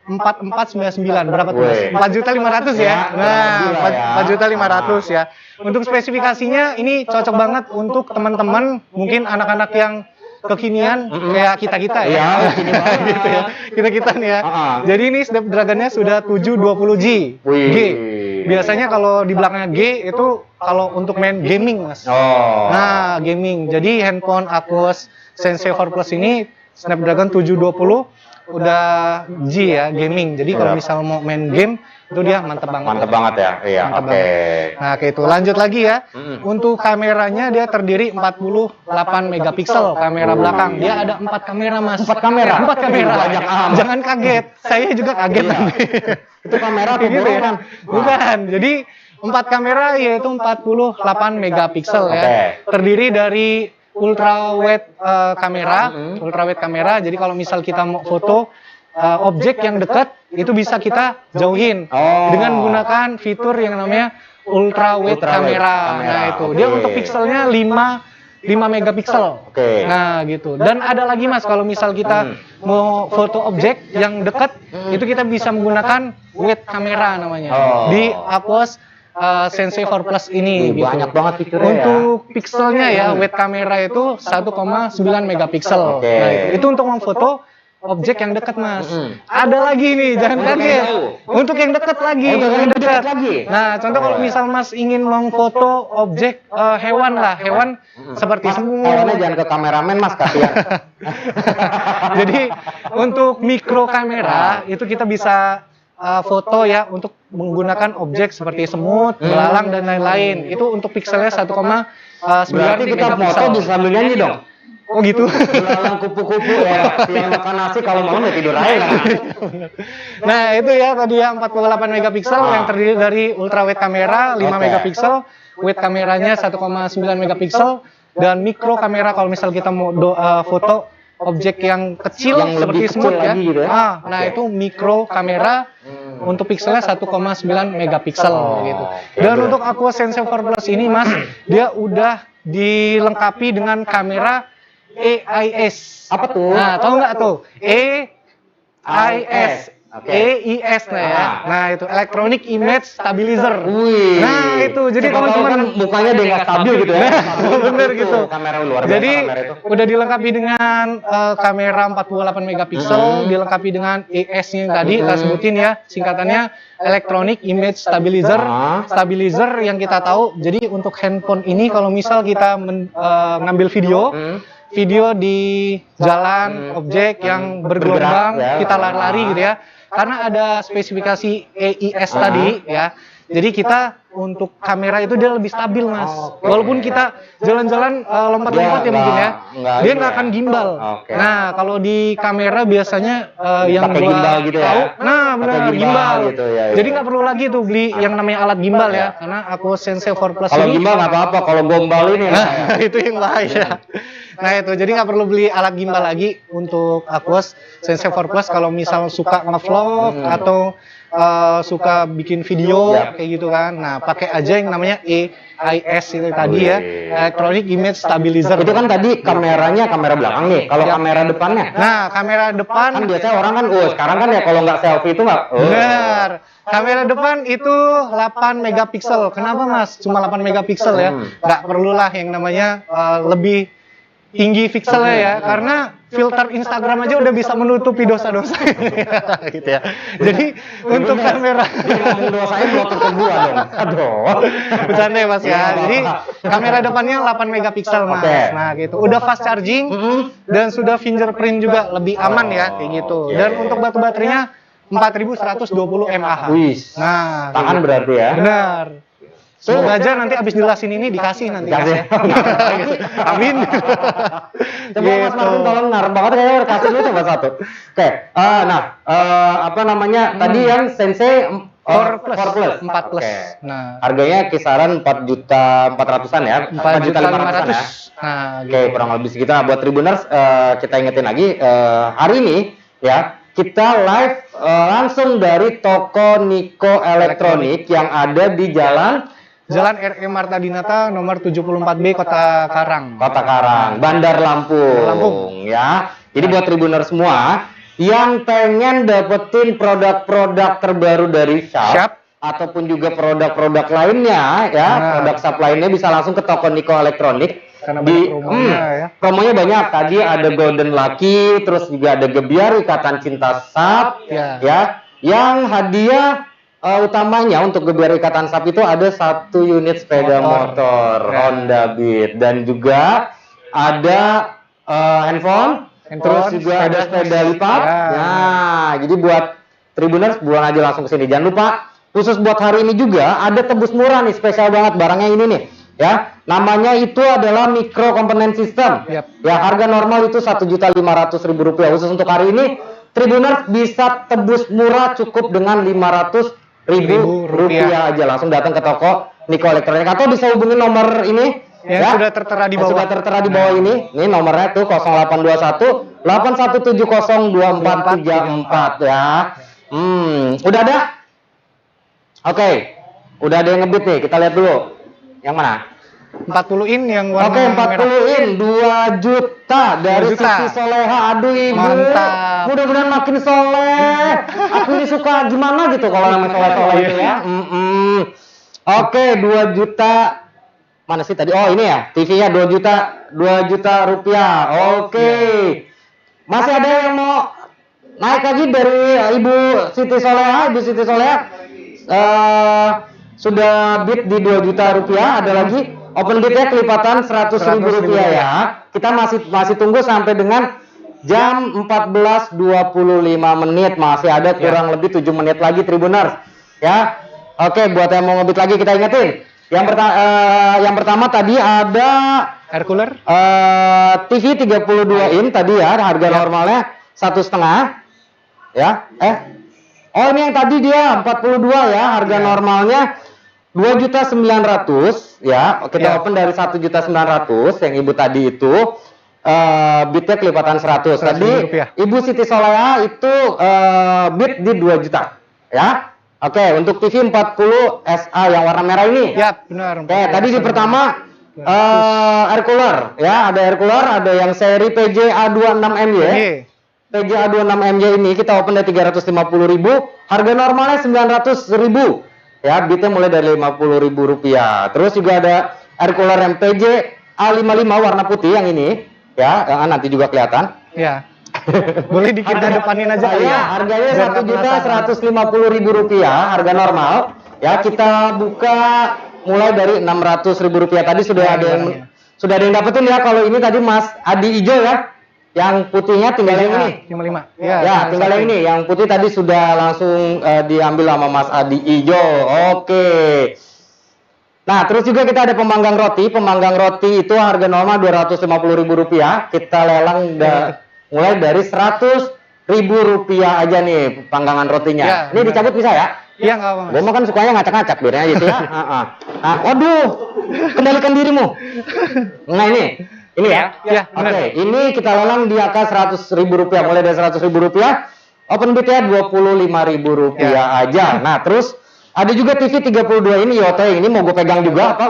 4499 berapa tuh Mas? Wih. 4.500.000 ya. Ya, Nah, kurang lebih lah ya. 4.500.000 ya. Untuk spesifikasinya ini cocok banget untuk teman-teman mungkin anak-anak yang kekinian kayak kita-kita ya. Iya, kini banget. Gitu ya. Kita-kita nih ya. Jadi ini Snapdragon-nya sudah 720G. Wih. G. Biasanya kalau di belakangnya G itu kalau untuk main gaming, Mas. Oh. Nah, gaming. Jadi handphone Aquos Sensei 4 Plus ini Snapdragon 720 udah G ya, gaming. Jadi kalau misal mau main game itu dia mantep banget. Mantep banget ya. Iya, Mantep oke. Nah, kayak itu. Lanjut lagi ya. Untuk kameranya dia terdiri 48 megapiksel kamera belakang. Dia ada 4 kamera, Mas. 4 kamera? 4 kamera. Banyak amat. Jangan kaget. Saya juga kaget Iya. nanti. Itu kamera atau Gitu ya. borongan? Bukan. Jadi 4 kamera yaitu 48 megapiksel ya. Oke. Terdiri dari ultra wide kamera, ultra wide kamera. Jadi kalau misal kita mau foto objek yang dekat itu bisa kita jauhin dengan menggunakan fitur yang namanya ultra wide kamera. Nah, itu. Dia untuk pikselnya 5 megapiksel. Oke. Nah, gitu. Dan ada lagi Mas, kalau misal kita mau foto objek yang dekat, itu kita bisa menggunakan wide kamera namanya. Di Aquos Sensei 4 Plus ini. Wih, banyak banget fiturnya untuk pikselnya ya, wide kamera itu 1,9 megapiksel. Oke. Nah, itu untuk memfoto objek yang dekat, Mas. Ada lagi nih, jangan kaget. Untuk yang dekat lagi, yang dekat lagi. Nah, contoh kalau misal Mas ingin memfoto objek hewan lah, hewan seperti semut. Hewannya jangan ke kameramen, Mas, kasihan. Jadi untuk mikro kamera itu kita bisa foto ya untuk menggunakan objek seperti semut, belalang dan lain-lain. Itu untuk pikselnya 1,9 Berarti kita foto bisa sambil nyanyi dong. Oh gitu. Belalang kupu-kupu ya. Yang makan nasi kalau malam ya tidur aja. Nah, itu ya tadi ya 48 megapiksel yang terdiri dari ultra wide kamera 5 megapiksel, wide kameranya 1,9 megapiksel dan mikro kamera kalau misal kita mau foto objek yang kecil Yang seperti lebih semut kecil ya. lagi gitu ya. Nah, itu mikro kamera untuk pikselnya 1,9 megapiksel gitu. Dan untuk Aquos Sensei 4 Plus ini Mas, dia udah dilengkapi dengan kamera EIS. Apa tuh? Nah, tahu nggak tuh? EIS. Oke. EIS nah ya. Nah, itu Electronic Image Stabilizer. Wih. Nah, itu jadi Siapa tahu teman-teman kan mukanya dia nggak stabil gitu ya. bener gitu. Kamera luar biasa Jadi kamera itu. udah dilengkapi dengan kamera 48 megapiksel, dilengkapi dengan EIS-nya yang tadi kita sebutin ya, singkatannya Electronic Image Stabilizer. Stabilizer yang kita tahu. Jadi untuk handphone ini kalau misal kita ngambil video di jalan objek yang bergelombang, ya. kita lari-lari gitu ya. Karena ada spesifikasi EIS tadi ya. Jadi kita untuk kamera itu dia lebih stabil, Mas. Walaupun kita jalan-jalan lompat-lompat ya mungkin ya. Dia nggak akan gimbal. Nah, kalau di kamera biasanya yang pakai gua gimbal gitu ya. tahu, nah benar Pakai gimbal. gitu, ya. Jadi nggak perlu lagi tuh beli yang namanya alat gimbal ya. Karena Aquos Sensei 4 Plus Kalau ini gimbal nggak apa-apa, kalau gombal ini nah, itu yang bahaya. Nah itu, jadi nggak perlu beli alat gimbal lagi untuk Aquos Sensei 4 Plus kalau misal suka nge-vlog atau suka bikin video kayak gitu kan. Nah, pakai aja yang namanya EIS itu tadi ya, Electronic Image Stabilizer. Itu kan tadi kameranya kamera belakang nih. Kalau kamera depannya? Nah, kamera depan Kan biasanya orang kan, sekarang kan ya kalau nggak selfie itu nggak. benar. Kamera depan itu 8 megapiksel. Kenapa Mas? Cuma 8 megapiksel ya. Nggak perlulah yang namanya lebih tinggi pikselnya ya, karena filter Instagram aja udah bisa menutupi dosa-dosa gitu ya. Jadi untuk kamera ngomong dosanya blotter ke gua dong. Aduh. bercanda ya Mas ya. Jadi kamera depannya 8 megapiksel Mas. Nah gitu. Udah fast charging dan sudah fingerprint juga, lebih aman ya kayak gitu. Dan untuk baterainya 4120 mAh. Wih. Nah, Tahan berarti ya. benar. Semoga aja nanti abis jelasin ini dikasih nanti. Dikasih. Amin. Coba Mas Martin tolong ngarep banget kayaknya kasih dulu coba satu. Oke, apa namanya tadi yang Sensei 4 plus. 4 plus. Oke. Nah, Harganya kisaran 4.400-an ya. 4.500.000 ya. Nah, Oke, kurang lebih segitu. Nah, buat Tribuners kita ingetin lagi hari ini ya kita live langsung dari toko Niko Elektronik yang ada di Jalan R.E. Marta Dinata nomor 74B Kota Karang. Bandar Lampung. Ya. Jadi buat Tribuner semua yang pengen dapetin produk-produk terbaru dari Sharp ataupun juga produk-produk lainnya ya, produk Sharp lainnya bisa langsung ke toko Niko Elektronik. Karena banyak promonya ya. Promonya banyak. Tadi ada Golden Lucky, terus juga ada Gebiar Ikatan Cinta Sharp ya. Yang hadiah utamanya untuk Gebiar Ikatan Sharp itu ada 1 unit sepeda motor Honda Beat dan juga ada handphone, terus juga ada sepeda lipat. Nah, jadi buat Tribuners buang aja langsung ke sini. Jangan lupa khusus buat hari ini juga ada tebus murah nih, spesial banget barangnya ini nih. Ya, namanya itu adalah micro component system. Ya, harga normal itu Rp1.500.000. Khusus untuk hari ini Tribuners bisa tebus murah cukup dengan Rp500.000 aja. Langsung datang ke toko Niko Elektronik atau bisa hubungi nomor ini yang sudah tertera di bawah. Sudah tertera di bawah ini. Ini nomornya tuh 0821 8170 2434 ya. Udah ada? Oke. Udah ada yang ngebit nih. Kita lihat dulu. Yang mana? 40 in yang warna merah. 40 in 2 juta dari Siti Soleha. Aduh ibu, mantap. Mudah-mudahan makin soleh. Aku ini suka gimana gitu kalau namanya soleh-soleh itu ya. Oke, 2 juta. Mana sih tadi? Oh ini ya, TV-nya 2 juta rupiah. Oke. Masih ada yang mau naik lagi dari Ibu Siti Soleha? Ibu Siti Soleha sudah bid di 2 juta rupiah. Ada lagi open bidnya kelipatan Rp100.000 ya. Kita masih tunggu sampai dengan jam 14.25 menit. Masih ada kurang lebih 7 menit lagi Tribuners. Ya. Oke, buat yang mau ngebit lagi kita ingetin. Yang pertama tadi ada air cooler TV 32 in tadi ya, harga normalnya 1,5 ya. Oh ini yang tadi dia 42 ya, harga normalnya 2.900.000 ya. Kita open dari 1.900.000 yang ibu tadi itu bidnya kelipatan 100. Tadi Ibu Siti Soleha itu bid di 2 juta ya. Oke, untuk TV 40 SA yang warna merah ini. Ya, benar. Oke, tadi di pertama air cooler ya, ada air cooler, ada yang seri PJA26MY. PJA26MY ini kita open dari 350.000, harga normalnya 900.000. Ya, bitnya mulai dari Rp50.000. Terus juga ada air cooler yang PJA55 warna putih yang ini ya, yang nanti juga kelihatan. Ya. Boleh kita depanin aja ya. Harganya Rp1.150.000 harga normal. Ya, kita buka mulai dari Rp600.000. Tadi sudah ada yang dapetin ya. Kalau ini tadi Mas Adi Ijo ya. Yang putihnya tinggal yang ini. 55. Ya, tinggal yang ini. Yang putih tadi sudah langsung diambil sama Mas Adi Ijo. Oke. Nah, terus juga kita ada pemanggang roti. Pemanggang roti itu harga normal Rp250.000. Kita lelang mulai dari Rp100.000 aja nih panggangan rotinya. Ya, ini dicabut bisa ya? Iya, nggak apa-apa. Gue mau kan sukanya ngacak-ngacak biasanya gitu ya. Waduh, kendalikan dirimu. Nah ini ya. Ya, Oke, ini kita lelang di angka Rp100.000, mulai dari Rp100.000. Open bidnya Rp25.000 aja. Nah, terus ada juga TV 32 ini Yoto, ini mau gue pegang juga apa?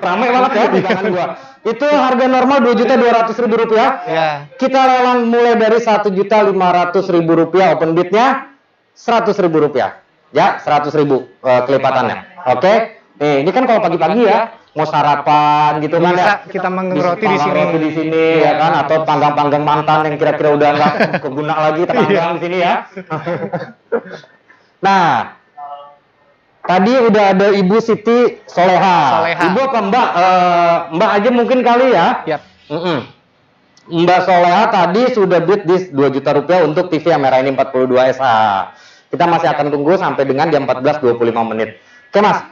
Ramai banget ya pegangan gue. Itu harga normal Rp2.200.000 ya. Kita lelang mulai dari Rp1.500.000. Open bidnya Rp100.000 ya, Rp100.000 kelipatannya. Oke. Nih, ini kan kalau pagi-pagi ya mau sarapan gitu kan ya. Kita manggang roti di sini ya kan, atau panggang-panggang mantan yang kira-kira udah nggak keguna lagi terpanggang di sini ya. Nah, tadi udah ada Ibu Siti Soleha. Ibu apa Mbak? Mbak aja mungkin kali ya. Yap. Mbak Soleha tadi sudah bid di Rp2 juta untuk TV yang merah ini 42 SA. Kita masih akan tunggu sampai dengan jam 14.25 menit. Oke Mas,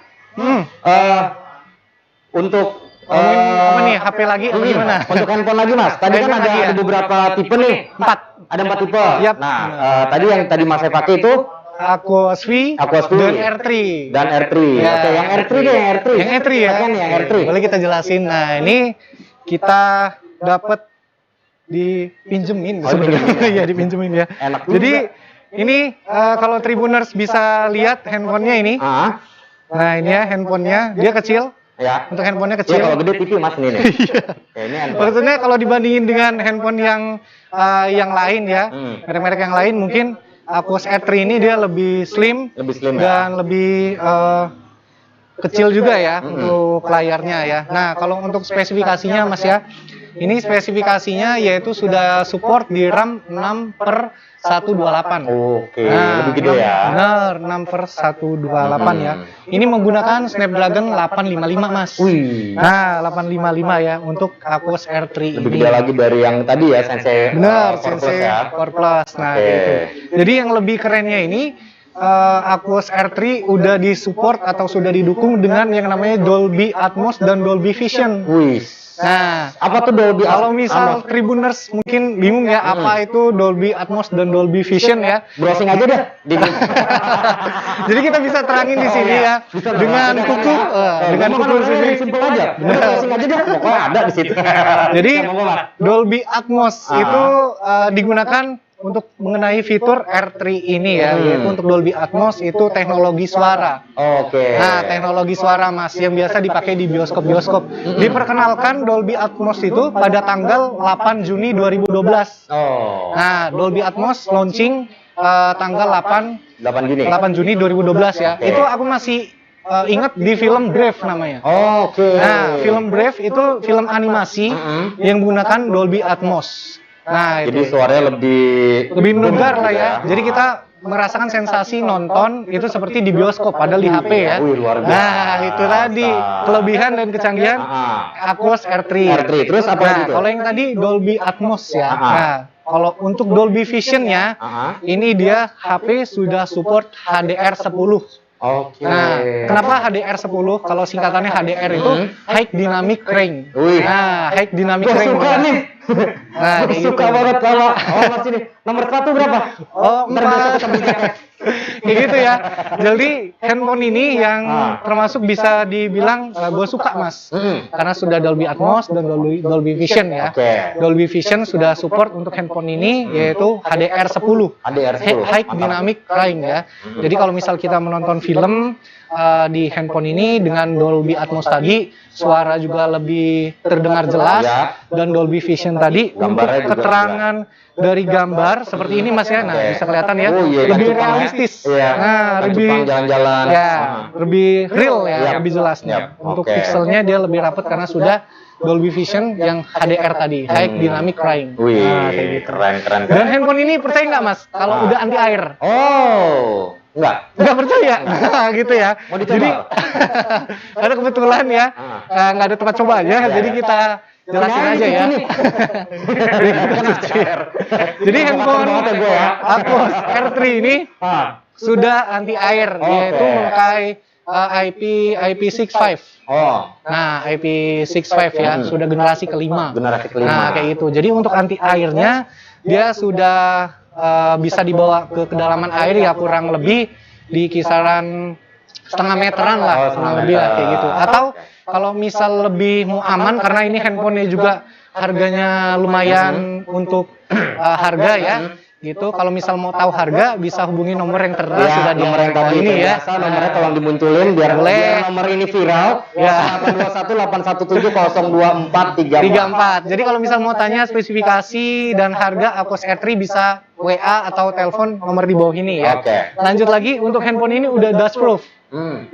Untuk apa nih, HP lagi apa gimana? Untuk handphone lagi Mas. Tadi kan ada, lagi ya? ada beberapa tipe nih. 4. Ada 4 tipe. Yap. Nah, tadi yang tadi Mas saya pakai itu Aquos V Aquos V dan R3. dan R3. Ya, Oke, yang R3 deh, yang R3. Yang R3 ya. Kan yang R3. Boleh kita jelasin. Nah, ini kita dapat dipinjemin sebenarnya. Ya, dipinjemin ya. Enak juga. Jadi ini kalau Tribuners bisa lihat handphonenya ini. Nah, ini ya handphonenya. Dia kecil. Ya. Untuk handphonenya Ya, kecil. kalau gede TV Mas ini nih. Ya, ini handphone. Maksudnya kalau dibandingin dengan handphone yang lain ya, merek-merek yang lain mungkin Aquos R3 ini dia lebih slim dan lebih kecil juga ya untuk layarnya ya. Nah, kalau untuk spesifikasinya Mas ya, ini spesifikasinya yaitu sudah support di RAM 6/128. Oke, lebih gede ya. Benar, 6/128 ya. Ini menggunakan Snapdragon 855 Mas. Wih. Nah, 855 ya untuk Aquos R3 Lebih ini. gede lagi dari yang tadi ya, Sensei. Benar, Core Plus Sensei ya. Core Plus. Nah, Oke. gitu. Jadi yang lebih kerennya ini Aquos R3 udah disupport atau sudah didukung dengan yang namanya Dolby Atmos dan Dolby Vision. Wih. Nah, Apa tuh Dolby kalau misal Atmos? Tribuners mungkin bingung ya apa itu Dolby Atmos dan Dolby Vision ya. Browsing aja deh. Jadi kita bisa terangin di sini ya dengan kuku, dengan kuku sini. Simpel aja. Browsing aja deh. Pokoknya ada di situ. Jadi Ya, monggo, Mas. Dolby Atmos itu digunakan untuk mengenai fitur R3 ini ya, yaitu untuk Dolby Atmos itu teknologi suara. Oke. Nah, teknologi suara Mas yang biasa dipakai di bioskop-bioskop. Diperkenalkan Dolby Atmos itu pada tanggal 8 Juni 2012. Oh. Nah, Dolby Atmos launching tanggal 8 Juni. 8 Juni 2012 ya. Oke. Itu aku masih ingat di film Brave namanya. Oke. Nah, film Brave itu film animasi yang menggunakan Dolby Atmos. Nah, Jadi itu suaranya lebih mendegar lah ya. Jadi kita merasakan sensasi nonton itu seperti di bioskop, padahal di HP ya. Wih, luar biasa. Nah, itu tadi kelebihan dan kecanggihan Aquos R3. R3. Terus apa lagi tuh? Kalau yang tadi Dolby Atmos ya. Ah. Nah, kalau untuk Dolby Vision-nya, ini dia HP sudah support HDR10. Oke. Nah, kenapa HDR10? Kalau singkatannya HDR itu High Dynamic Range. Wih. Nah, High Dynamic Gua Range. suka ya. nih. Nah, kayak Suka gitu. banget kalau Mas ini. Nomor 1 berapa? Oh, Ntar besok 4. kita beli jaket. Kayak gitu ya. Jadi handphone ini yang termasuk bisa dibilang gue suka Mas. Karena sudah Dolby Atmos dan Dolby Vision ya. Oke. Dolby Vision sudah support untuk handphone ini yaitu HDR10. HDR10. High Dynamic Range ya. Jadi kalau misal kita menonton film di handphone ini dengan Dolby Atmos tadi, suara juga lebih terdengar jelas dan Dolby Vision tadi untuk Gambarnya juga keterangan dari gambar seperti ini Mas ya. Nah, bisa kelihatan ya. Oh, iya, Lebih kan Jepang, realistis. ya. Iya. Nah, Kan lebih Jepang jalan-jalan. ya, lebih real ya, Yap. lebih jelasnya. Yap. Untuk Oke. pixelnya dia lebih rapat karena sudah Dolby Vision yang HDR tadi, High Dynamic Range. Wih, Nah, kayak gitu. keren. Dan handphone ini percaya nggak Mas kalau udah anti air? Oh, enggak. Nggak percaya, nah, gitu ya. Mau dicoba? Jadi karena kebetulan ya nggak ada tempat cobanya, jadi kita jelasin aja ya. Jadi handphone Aquos R3 ini sudah anti air, yaitu memakai IP65. Oh. Nah, IP65 ya, sudah generasi kelima. Generasi kelima. Nah, kayak gitu. Jadi untuk anti airnya dia sudah bisa dibawa ke kedalaman air ya kurang lebih di kisaran setengah meteran lah, kurang lebih lah kayak gitu. Atau kalau misal lebih mau aman karena ini handphonenya juga harganya lumayan untuk harga ya. Gitu. Kalau misal mau tahu harga bisa hubungi nomor yang tertera sudah di nomor yang tadi ini ya. biasa, nomornya tolong dimunculin biar nomor ini viral. Ya. 821 817 024334. Jadi kalau misal mau tanya spesifikasi dan harga Aquos R3 bisa WA atau telepon nomor di bawah ini ya. Oke. Lanjut lagi untuk handphone ini udah dust proof.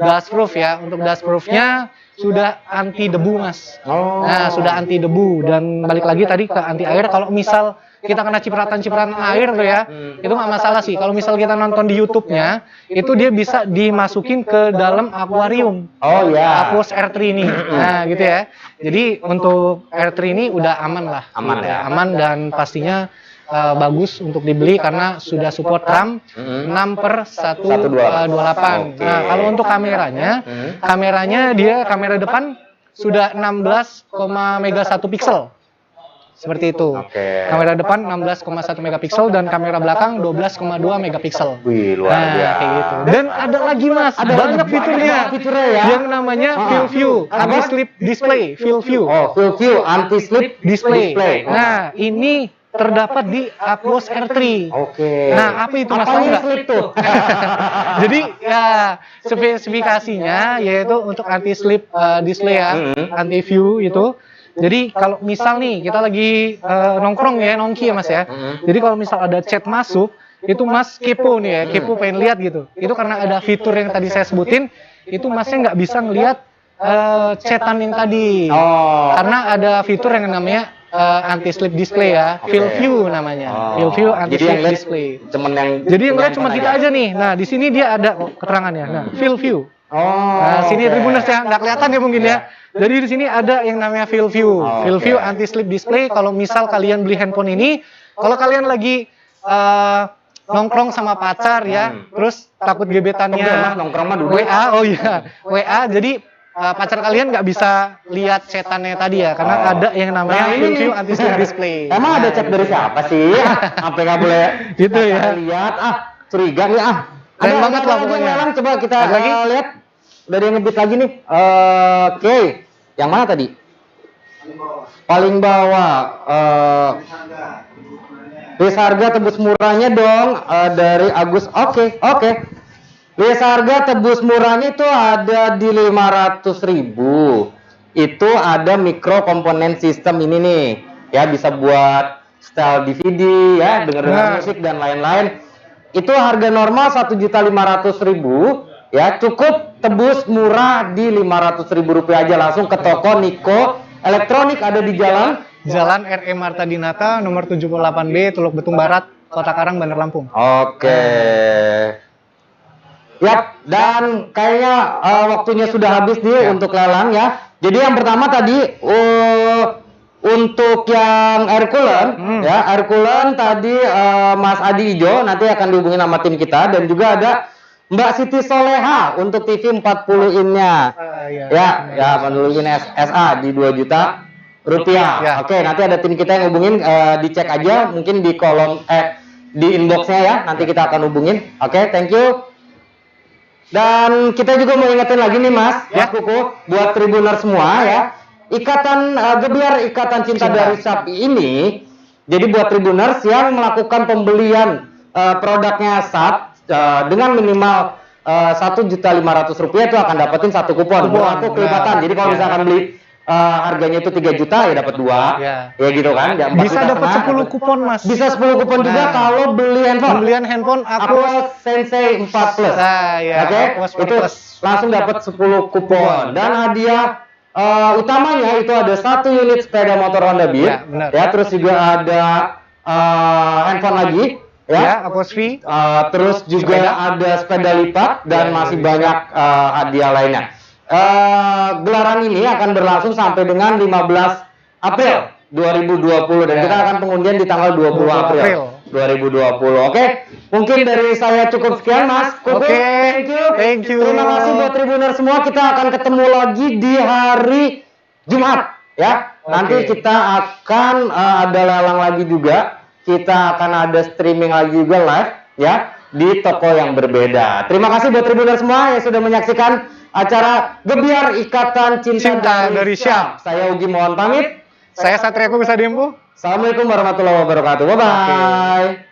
Dust proof ya. Untuk dust proofnya sudah anti debu Mas. Oh. Nah, sudah anti debu dan balik lagi tadi ke anti air. Kalau misal kita kena cipratan-cipratan air tuh ya, itu nggak masalah sih. Kalau misal kita nonton di YouTube-nya, itu dia bisa dimasukin ke dalam akuarium. Oh ya. Aquos R3 ini. Nah, gitu ya. Jadi untuk R3 ini udah aman lah. Aman gitu. ya. Aman dan pastinya bagus untuk dibeli karena sudah support RAM 6/128. Oke. Nah, kalau untuk kameranya, dia kamera depan sudah 16, megapiksel. Seperti itu. Oke. Kamera depan 16,1 megapiksel dan kamera belakang 12,2 megapiksel. Wih, luar biasa. Kayak gitu. Dan ada lagi Mas, Ada banyak lagi fiturnya. fiturnya ya. Yang namanya Field View, anti-slip display, Field View. Oh, Field View anti-slip Display. Oh. Nah, ini terdapat di Aquos R3. Oke. Nah, apa itu Mas? Tahu Apanya nggak? slip tuh? Jadi ya spesifikasinya yaitu untuk anti-slip display ya, anti-view itu. Jadi kalau misal nih kita lagi nongkrong ya, nongki ya Mas ya. Jadi kalau misal ada chat masuk, itu Mas kepo nih ya, kepo pengen lihat gitu. Itu karena ada fitur yang tadi saya sebutin, itu Masnya nggak bisa ngelihat chatan yang tadi. Oh. Karena ada fitur yang namanya anti-slip display ya, Field View namanya. Field View anti-slip display. Jadi yang lihat cuma kita aja nih. Nah, di sini dia ada keterangannya. Nah, Field View. Oh. Nah, sini oke. Tribuners ya, nggak kelihatan ya mungkin ya. Jadi di sini ada yang namanya Field View. Oh, Field View oke. anti-slip display. Kalau misal kalian beli handphone ini, kalau kalian lagi nongkrong sama pacar ya, terus takut gebetannya Udah, Mas, nongkrong mah duduk. WA, oh iya, WA. Jadi pacar kalian nggak bisa lihat chatannya tadi ya, karena Oh. ada yang namanya Nah, Field ini View nih. anti-slip display. Emang ada Nah, chat dari siapa sih? Sampai nggak boleh Gitu ya. lihat. Curiga nih Keren banget lah lagi pokoknya. yang lalang? Coba kita Ada lagi? lihat. Dari yang ngebit lagi nih. Oke. Yang mana tadi? Paling bawah. List harga tebus murahnya dong dari Agus. Oke. List harga tebus murahnya itu ada di 500.000. Itu ada mikro komponen sistem ini nih. Ya bisa buat style DVD ya, dengar musik dan lain-lain. Itu harga normal 1.500.000 ya, cukup tebus murah di 500.000 rupiah aja. Langsung ke toko Niko Elektronik, ada di Jalan R.E. Marta Dinata, nomor 78B, Teluk Betung Barat, Kota Karang, Bandar Lampung. Oke. Yap, dan kayaknya waktunya sudah habis nih untuk lelang ya. Jadi yang pertama tadi untuk yang air cooler ya, air cooler tadi Mas Adi Ijo nanti akan dihubungin sama tim kita, dan juga ada Mbak Siti Soleha untuk TV 40 innya. Ya, 40 in SA di 2 juta rupiah. Ya. Oke, nanti ada tim kita yang hubungin, dicek aja mungkin di kolom di inboxnya ya, nanti kita akan hubungin. Oke, thank you. Dan kita juga mau ingetin lagi nih Mas Kuku, buat Tribuner semua ya, ikatan Gebiar Ikatan Cinta dari Shopee ini, jadi buat Tribuners yang melakukan pembelian produknya SAP dengan minimal 1.500.000 rupiah itu akan dapetin 1 kupon. Berlaku kelipatan. Jadi kalau misalkan beli harganya itu 3 juta ya dapat 2. Ya gitu kan. Ya, Bisa dapat 10 kupon Mas. Bisa 10 kupon juga kalau beli handphone. Pembelian handphone Aquos Sensei 4 Plus. Oke, itu langsung dapat 10 kupon. Dan hadiah utamanya itu ada 1 unit sepeda motor Honda Beat. Ya, terus juga ada handphone lagi. Ya, Aquos V. Terus juga ada sepeda lipat dan masih banyak hadiah lainnya. Gelaran ini akan berlangsung sampai dengan 15 April 2020 dan kita akan pengundian di tanggal 20 April 2020. Oke, mungkin dari saya cukup sekian Mas Kuku. Thank you. Terima kasih buat Tribuner semua. Kita akan ketemu lagi di hari Jumat ya. Nanti kita akan ada lelang lagi juga. Kita akan ada streaming lagi juga live ya di toko yang berbeda. Terima kasih buat Tribuner semua yang sudah menyaksikan acara Gebiar Ikatan Cinta dari Syam. Saya Ugi mohon pamit. Saya Satria Kusadempo. Assalamualaikum warahmatullahi wabarakatuh. Bye bye.